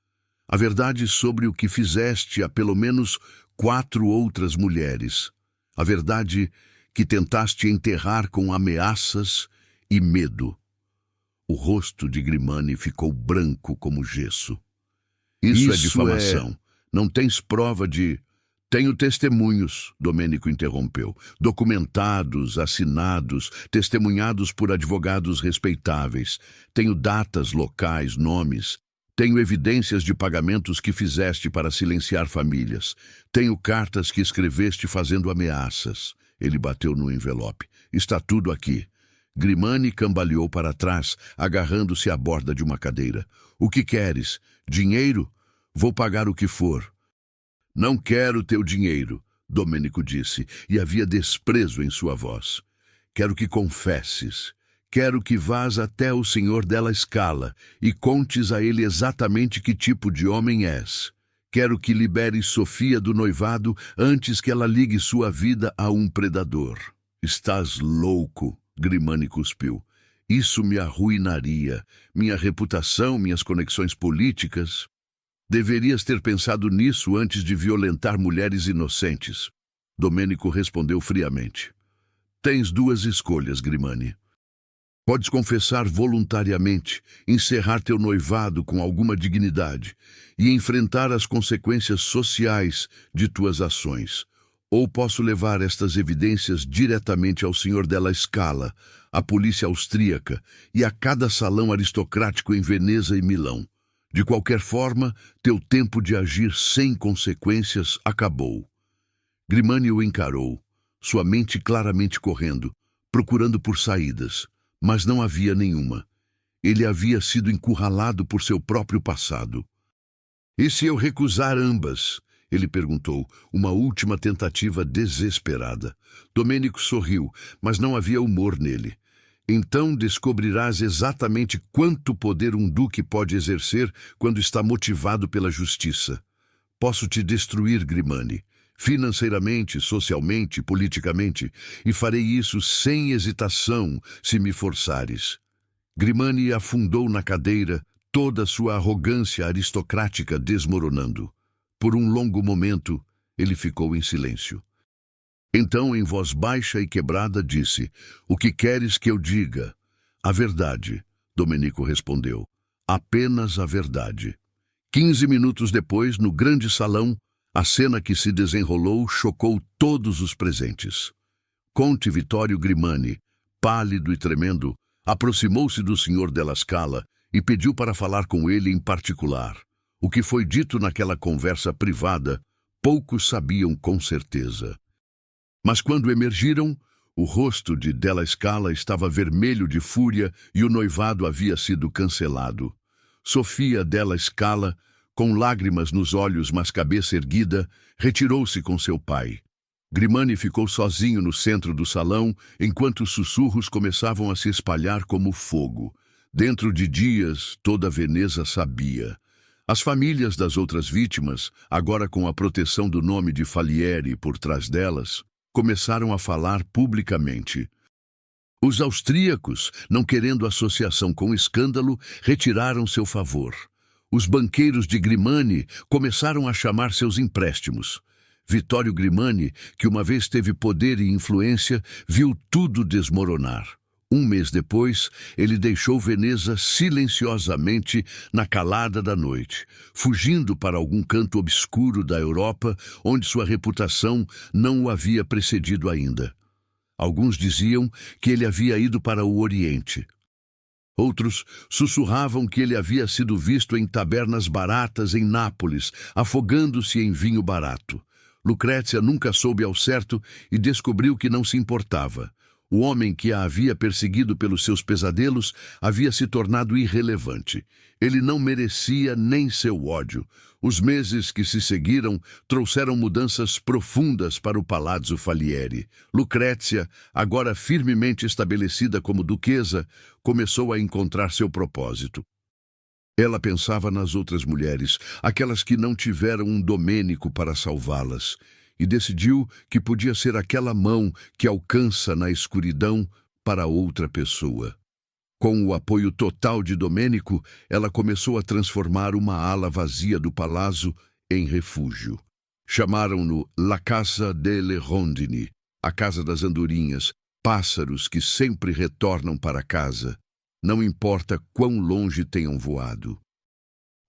A verdade sobre o que fizeste a pelo menos 4 outras mulheres. A verdade que tentaste enterrar com ameaças e medo. O rosto de Grimani ficou branco como gesso. Isso é difamação. Não tens prova de... Tenho testemunhos, Domênico interrompeu. Documentados, assinados, testemunhados por advogados respeitáveis. Tenho datas, locais, nomes. Tenho evidências de pagamentos que fizeste para silenciar famílias. Tenho cartas que escreveste fazendo ameaças. Ele bateu no envelope. Está tudo aqui. Grimani cambaleou para trás, agarrando-se à borda de uma cadeira. O que queres? Dinheiro? Vou pagar o que for. Não quero teu dinheiro, Domênico disse, e havia desprezo em sua voz. Quero que confesses. Quero que vás até o Sr. della Scala e contes a ele exatamente que tipo de homem és. Quero que liberes Sofia do noivado antes que ela ligue sua vida a um predador. Estás louco, Grimani cuspiu. Isso me arruinaria. Minha reputação, minhas conexões políticas. Deverias ter pensado nisso antes de violentar mulheres inocentes. Domênico respondeu friamente. Tens 2 escolhas, Grimani. Podes confessar voluntariamente, encerrar teu noivado com alguma dignidade e enfrentar as consequências sociais de tuas ações. Ou posso levar estas evidências diretamente ao Sr. della Scala, à polícia austríaca e a cada salão aristocrático em Veneza e Milão. De qualquer forma, teu tempo de agir sem consequências acabou. Grimani o encarou, sua mente claramente correndo, procurando por saídas, mas não havia nenhuma. Ele havia sido encurralado por seu próprio passado. E se eu recusar ambas? Ele perguntou, uma última tentativa desesperada. Domênico sorriu, mas não havia humor nele. Então descobrirás exatamente quanto poder um duque pode exercer quando está motivado pela justiça. Posso te destruir, Grimani, financeiramente, socialmente, politicamente, e farei isso sem hesitação se me forçares. Grimani afundou na cadeira, toda sua arrogância aristocrática desmoronando. Por um longo momento, ele ficou em silêncio. Então, em voz baixa e quebrada, disse, "O que queres que eu diga?" "A verdade", Domênico respondeu. "Apenas a verdade." 15 minutos depois, no grande salão, a cena que se desenrolou chocou todos os presentes. Conte Vittorio Grimani, pálido e tremendo, aproximou-se do Sr. Della Scala e pediu para falar com ele em particular. O que foi dito naquela conversa privada, poucos sabiam com certeza. Mas quando emergiram, o rosto de Della Scala estava vermelho de fúria e o noivado havia sido cancelado. Sofia Della Scala, com lágrimas nos olhos mas cabeça erguida, retirou-se com seu pai. Grimani ficou sozinho no centro do salão, enquanto os sussurros começavam a se espalhar como fogo. Dentro de dias, toda Veneza sabia. As famílias das outras vítimas, agora com a proteção do nome de Falieri por trás delas, começaram a falar publicamente. Os austríacos, não querendo associação com o escândalo, retiraram seu favor. Os banqueiros de Grimani começaram a chamar seus empréstimos. Vittorio Grimani, que uma vez teve poder e influência, viu tudo desmoronar. Um mês depois, ele deixou Veneza silenciosamente na calada da noite, fugindo para algum canto obscuro da Europa, onde sua reputação não o havia precedido ainda. Alguns diziam que ele havia ido para o Oriente. Outros sussurravam que ele havia sido visto em tabernas baratas em Nápoles, afogando-se em vinho barato. Lucrécia nunca soube ao certo e descobriu que não se importava. O homem que a havia perseguido pelos seus pesadelos havia se tornado irrelevante. Ele não merecia nem seu ódio. Os meses que se seguiram trouxeram mudanças profundas para o Palazzo Falieri. Lucrécia, agora firmemente estabelecida como duquesa, começou a encontrar seu propósito. Ela pensava nas outras mulheres, aquelas que não tiveram um Domênico para salvá-las, e decidiu que podia ser aquela mão que alcança na escuridão para outra pessoa. Com o apoio total de Domênico, ela começou a transformar uma ala vazia do palazzo em refúgio. Chamaram-no La Casa delle Rondini, a Casa das Andorinhas, pássaros que sempre retornam para casa, não importa quão longe tenham voado.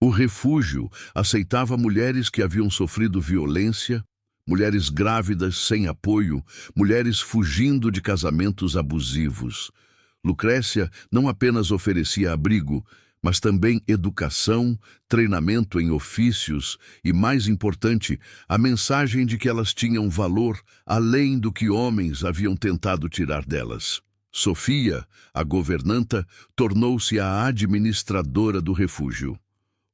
O refúgio aceitava mulheres que haviam sofrido violência, mulheres grávidas sem apoio, mulheres fugindo de casamentos abusivos. Lucrécia não apenas oferecia abrigo, mas também educação, treinamento em ofícios e, mais importante, a mensagem de que elas tinham valor além do que homens haviam tentado tirar delas. Sofia, a governanta, tornou-se a administradora do refúgio.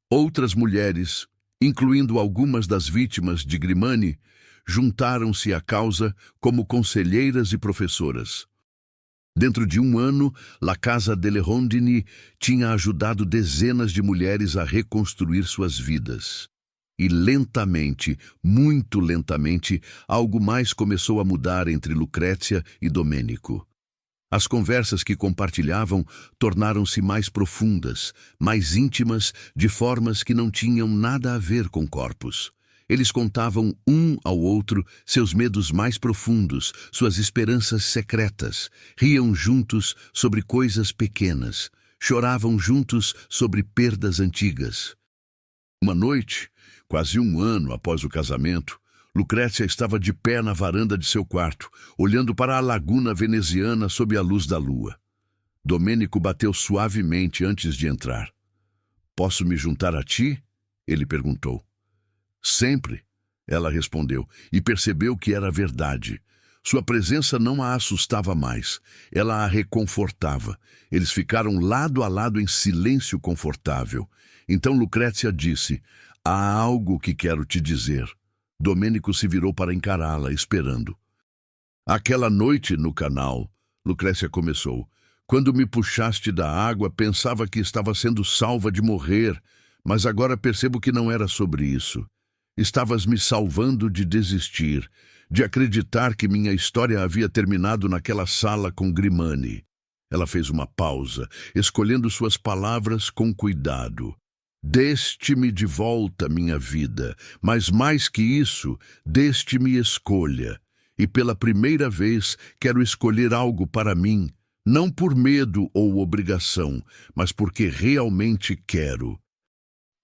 Outras mulheres, incluindo algumas das vítimas de Grimani, juntaram-se à causa como conselheiras e professoras. Dentro de um ano, La Casa delle Rondini tinha ajudado dezenas de mulheres a reconstruir suas vidas. E lentamente, muito lentamente, algo mais começou a mudar entre Lucrécia e Domênico. As conversas que compartilhavam tornaram-se mais profundas, mais íntimas, de formas que não tinham nada a ver com corpos. Eles contavam um ao outro seus medos mais profundos, suas esperanças secretas, riam juntos sobre coisas pequenas, choravam juntos sobre perdas antigas. Uma noite, quase um ano após o casamento, Lucrécia estava de pé na varanda de seu quarto, olhando para a laguna veneziana sob a luz da lua. Domênico bateu suavemente antes de entrar. "Posso me juntar a ti?" ele perguntou. "Sempre", ela respondeu, e percebeu que era verdade. Sua presença não a assustava mais, ela a reconfortava. Eles ficaram lado a lado em silêncio confortável. Então Lucrécia disse: "Há algo que quero te dizer." Domênico se virou para encará-la, esperando. Aquela noite no canal, Lucrécia começou. Quando me puxaste da água, pensava que estava sendo salva de morrer, mas agora percebo que não era sobre isso. Estavas me salvando de desistir, de acreditar que minha história havia terminado naquela sala com Grimani. Ela fez uma pausa, escolhendo suas palavras com cuidado. Deste-me de volta minha vida, mas mais que isso, deste-me escolha. E pela primeira vez quero escolher algo para mim, não por medo ou obrigação, mas porque realmente quero.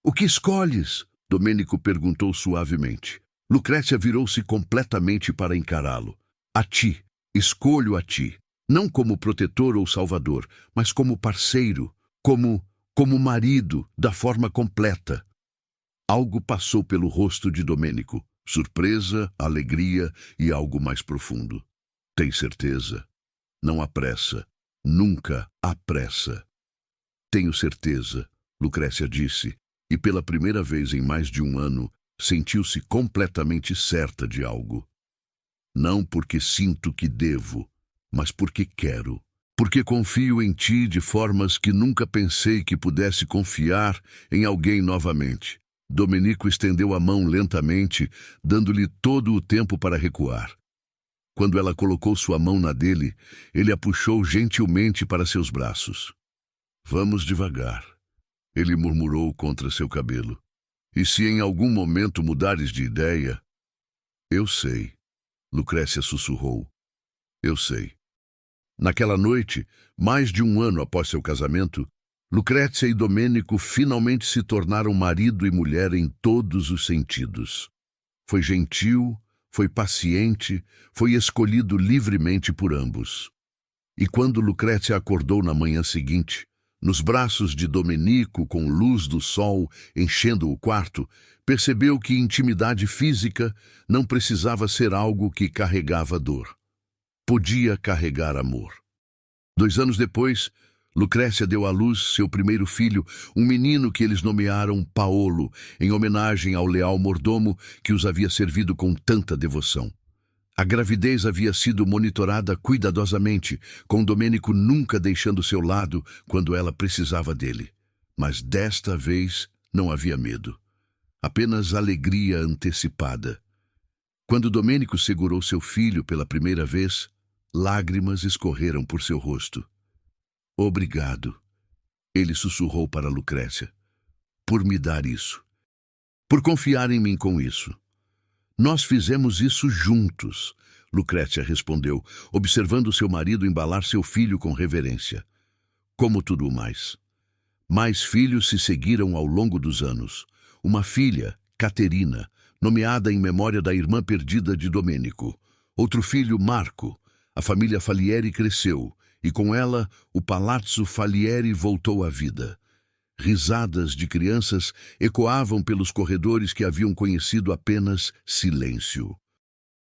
O que escolhes? Domênico perguntou suavemente. Lucrécia virou-se completamente para encará-lo. A ti, escolho a ti. Não como protetor ou salvador, mas como parceiro, como marido, da forma completa. Algo passou pelo rosto de Domênico. Surpresa, alegria e algo mais profundo. Tem certeza? Não há pressa. Nunca há pressa. Tenho certeza, Lucrécia disse, e pela primeira vez em mais de um ano, sentiu-se completamente certa de algo. Não porque sinto que devo, mas porque quero. Porque confio em ti de formas que nunca pensei que pudesse confiar em alguém novamente. Domênico estendeu a mão lentamente, dando-lhe todo o tempo para recuar. Quando ela colocou sua mão na dele, ele a puxou gentilmente para seus braços. Vamos devagar, ele murmurou contra seu cabelo. E se em algum momento mudares de ideia... Eu sei, Lucrécia sussurrou. Eu sei. Naquela noite, mais de um ano após seu casamento, Lucrécia e Domênico finalmente se tornaram marido e mulher em todos os sentidos. Foi gentil, foi paciente, foi escolhido livremente por ambos. E quando Lucrécia acordou na manhã seguinte, nos braços de Domênico com luz do sol enchendo o quarto, percebeu que intimidade física não precisava ser algo que carregava dor. Podia carregar amor. 2 anos depois, Lucrécia deu à luz seu primeiro filho, um menino que eles nomearam Paolo, em homenagem ao leal mordomo que os havia servido com tanta devoção. A gravidez havia sido monitorada cuidadosamente, com Domênico nunca deixando seu lado quando ela precisava dele. Mas desta vez não havia medo. Apenas alegria antecipada. Quando Domênico segurou seu filho pela primeira vez, lágrimas escorreram por seu rosto. Obrigado, ele sussurrou para Lucrécia, por me dar isso, por confiar em mim com isso. Nós fizemos isso juntos, Lucrécia respondeu, observando seu marido embalar seu filho com reverência. Como tudo mais. Mais filhos se seguiram ao longo dos anos. Uma filha, Caterina, nomeada em memória da irmã perdida de Domênico. Outro filho, Marco. A família Falieri cresceu, e com ela o Palazzo Falieri voltou à vida. Risadas de crianças ecoavam pelos corredores que haviam conhecido apenas silêncio.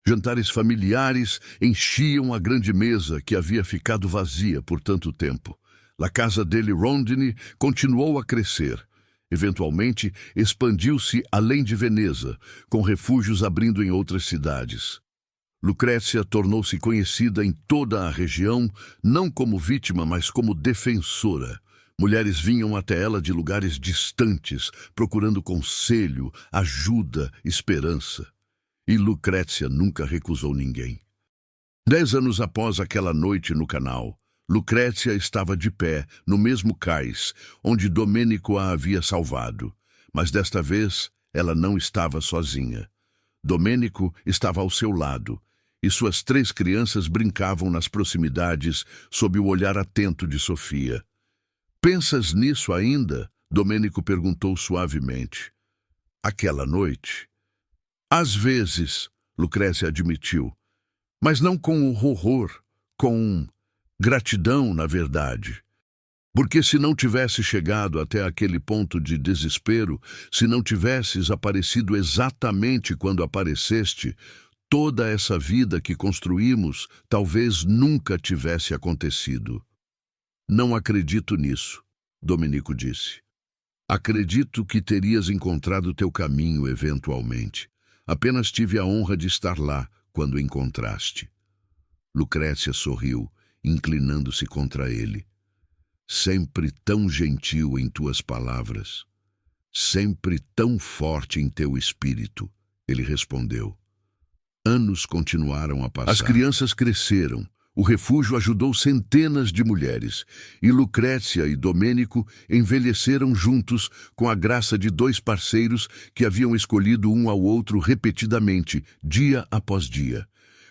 Jantares familiares enchiam a grande mesa que havia ficado vazia por tanto tempo. A casa dele, Rondine, continuou a crescer. Eventualmente, expandiu-se além de Veneza, com refúgios abrindo em outras cidades. Lucrécia tornou-se conhecida em toda a região, não como vítima, mas como defensora. Mulheres vinham até ela de lugares distantes, procurando conselho, ajuda, esperança. E Lucrécia nunca recusou ninguém. 10 anos após aquela noite no canal, Lucrécia estava de pé, no mesmo cais, onde Domênico a havia salvado. Mas desta vez, ela não estava sozinha. Domênico estava ao seu lado, e suas 3 crianças brincavam nas proximidades sob o olhar atento de Sofia. Pensas nisso ainda? Domênico perguntou suavemente. Aquela noite? Às vezes, Lucrécia admitiu, mas não com horror, com gratidão, na verdade. Porque se não tivesse chegado até aquele ponto de desespero, se não tivesses aparecido exatamente quando apareceste, toda essa vida que construímos talvez nunca tivesse acontecido. Não acredito nisso, Domênico disse. Acredito que terias encontrado teu caminho eventualmente. Apenas tive a honra de estar lá quando o encontraste. Lucrécia sorriu, inclinando-se contra ele. Sempre tão gentil em tuas palavras, sempre tão forte em teu espírito, ele respondeu. Anos continuaram a passar. As crianças cresceram. O refúgio ajudou centenas de mulheres, e Lucrécia e Domênico envelheceram juntos com a graça de dois parceiros que haviam escolhido um ao outro repetidamente, dia após dia.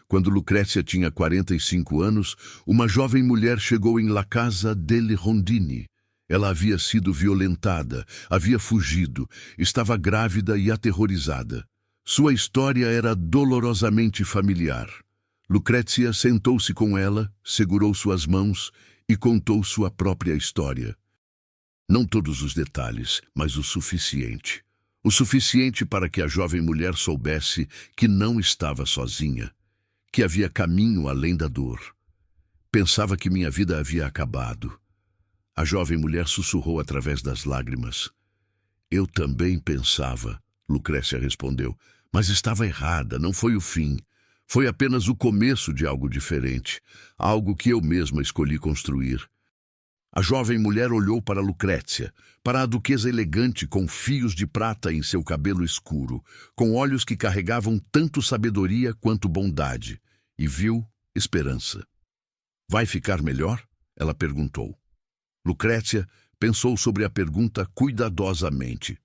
Quando Lucrécia tinha 45 anos, uma jovem mulher chegou em La Casa delle Rondini. Ela havia sido violentada, havia fugido, estava grávida e aterrorizada. Sua história era dolorosamente familiar. Lucrécia sentou-se com ela, segurou suas mãos e contou sua própria história. Não todos os detalhes, mas o suficiente. O suficiente para que a jovem mulher soubesse que não estava sozinha, que havia caminho além da dor. Pensava que minha vida havia acabado. A jovem mulher sussurrou através das lágrimas. Eu também pensava, Lucrécia respondeu, mas estava errada, não foi o fim. Foi apenas o começo de algo diferente, algo que eu mesma escolhi construir. A jovem mulher olhou para Lucrécia, para a duquesa elegante com fios de prata em seu cabelo escuro, com olhos que carregavam tanto sabedoria quanto bondade, e viu esperança. Vai ficar melhor? Ela perguntou. Lucrécia pensou sobre a pergunta cuidadosamente.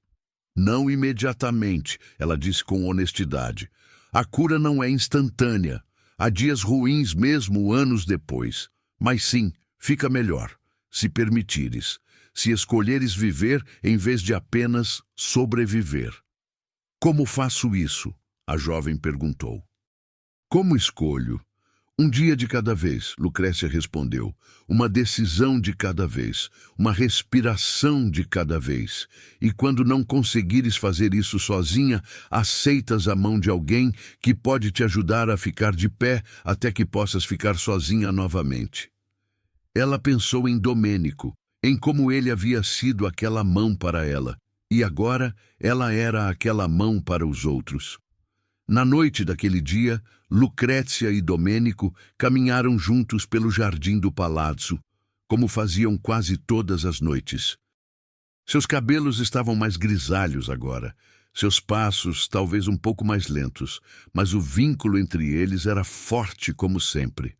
Não imediatamente, ela disse com honestidade. A cura não é instantânea. Há dias ruins mesmo anos depois. Mas sim, fica melhor, se permitires, se escolheres viver em vez de apenas sobreviver. Como faço isso? A jovem perguntou. Como escolho? Um dia de cada vez, Lucrécia respondeu. Uma decisão de cada vez, uma respiração de cada vez. E quando não conseguires fazer isso sozinha, aceitas a mão de alguém que pode te ajudar a ficar de pé até que possas ficar sozinha novamente. Ela pensou em Domênico, em como ele havia sido aquela mão para ela, e agora ela era aquela mão para os outros. Na noite daquele dia, Lucrécia e Domênico caminharam juntos pelo jardim do palácio, como faziam quase todas as noites. Seus cabelos estavam mais grisalhos agora, seus passos talvez um pouco mais lentos, mas o vínculo entre eles era forte como sempre.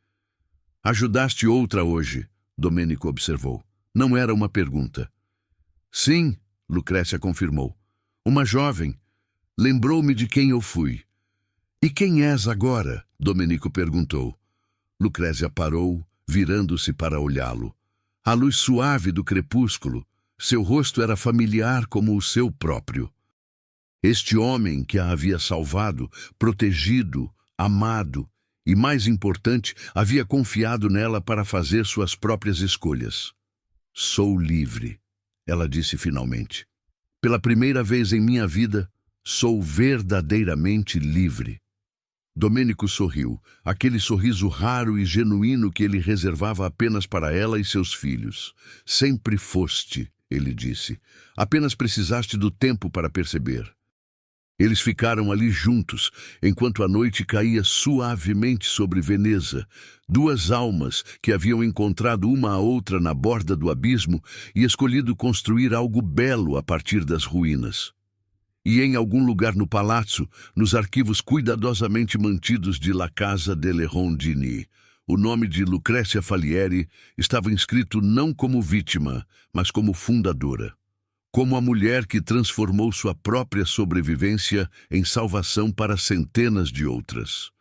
Ajudaste outra hoje, Domênico observou. Não era uma pergunta. Sim, Lucrécia confirmou. Uma jovem. Lembrou-me de quem eu fui. E quem és agora? Domênico perguntou. Lucrécia parou, virando-se para olhá-lo. A luz suave do crepúsculo, seu rosto era familiar como o seu próprio. Este homem que a havia salvado, protegido, amado e, mais importante, havia confiado nela para fazer suas próprias escolhas. Sou livre, ela disse finalmente. Pela primeira vez em minha vida, sou verdadeiramente livre. Domênico sorriu, aquele sorriso raro e genuíno que ele reservava apenas para ela e seus filhos. Sempre foste, ele disse. Apenas precisaste do tempo para perceber. Eles ficaram ali juntos, enquanto a noite caía suavemente sobre Veneza, duas almas que haviam encontrado uma a outra na borda do abismo e escolhido construir algo belo a partir das ruínas. E em algum lugar no palácio, nos arquivos cuidadosamente mantidos de La Casa delle Rondini, o nome de Lucrécia Falieri estava inscrito não como vítima, mas como fundadora. Como a mulher que transformou sua própria sobrevivência em salvação para centenas de outras.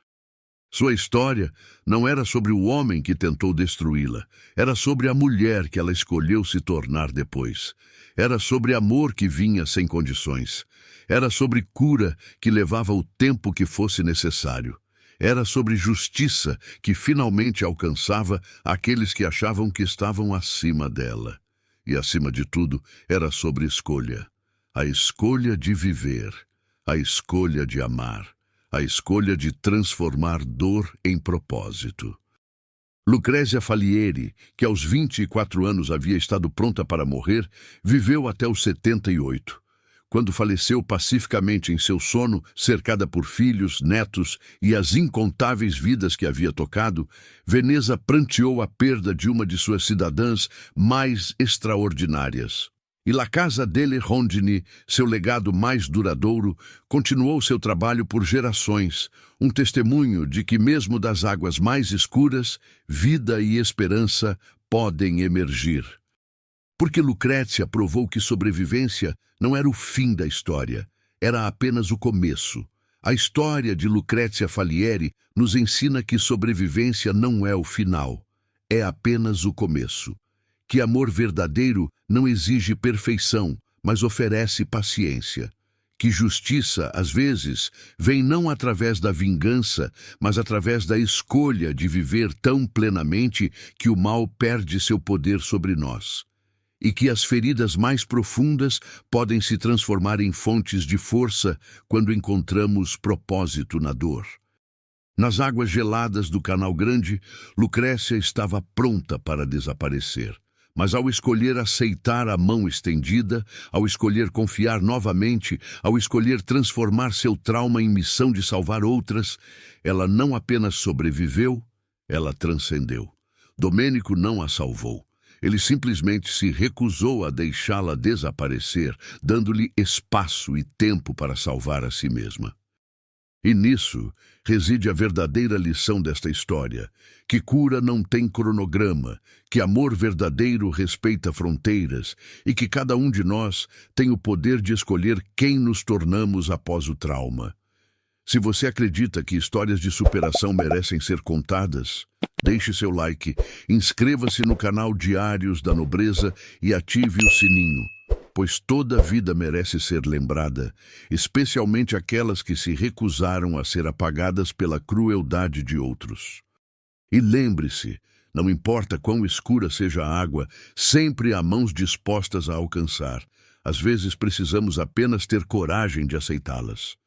Sua história não era sobre o homem que tentou destruí-la, era sobre a mulher que ela escolheu se tornar depois. Era sobre amor que vinha sem condições. Era sobre cura que levava o tempo que fosse necessário. Era sobre justiça que finalmente alcançava aqueles que achavam que estavam acima dela. E, acima de tudo, era sobre escolha. A escolha de viver, a escolha de amar, a escolha de transformar dor em propósito. Lucrécia Falieri, que aos 24 anos havia estado pronta para morrer, viveu até os 78. Quando faleceu pacificamente em seu sono, cercada por filhos, netos e as incontáveis vidas que havia tocado, Veneza pranteou a perda de uma de suas cidadãs mais extraordinárias. E La Casa delle Rondini, seu legado mais duradouro, continuou seu trabalho por gerações, um testemunho de que mesmo das águas mais escuras, vida e esperança podem emergir. Porque Lucrécia provou que sobrevivência não era o fim da história, era apenas o começo. A história de Lucrécia Falieri nos ensina que sobrevivência não é o final, é apenas o começo. Que amor verdadeiro não exige perfeição, mas oferece paciência. Que justiça, às vezes, vem não através da vingança, mas através da escolha de viver tão plenamente que o mal perde seu poder sobre nós. E que as feridas mais profundas podem se transformar em fontes de força quando encontramos propósito na dor. Nas águas geladas do Canal Grande, Lucrécia estava pronta para desaparecer. Mas ao escolher aceitar a mão estendida, ao escolher confiar novamente, ao escolher transformar seu trauma em missão de salvar outras, ela não apenas sobreviveu, ela transcendeu. Domênico não a salvou. Ele simplesmente se recusou a deixá-la desaparecer, dando-lhe espaço e tempo para salvar a si mesma. E nisso reside a verdadeira lição desta história, que cura não tem cronograma, que amor verdadeiro respeita fronteiras e que cada um de nós tem o poder de escolher quem nos tornamos após o trauma. Se você acredita que histórias de superação merecem ser contadas, deixe seu like, inscreva-se no canal Diários da Nobreza e ative o sininho, pois toda vida merece ser lembrada, especialmente aquelas que se recusaram a ser apagadas pela crueldade de outros. E lembre-se, não importa quão escura seja a água, sempre há mãos dispostas a alcançar. Às vezes precisamos apenas ter coragem de aceitá-las.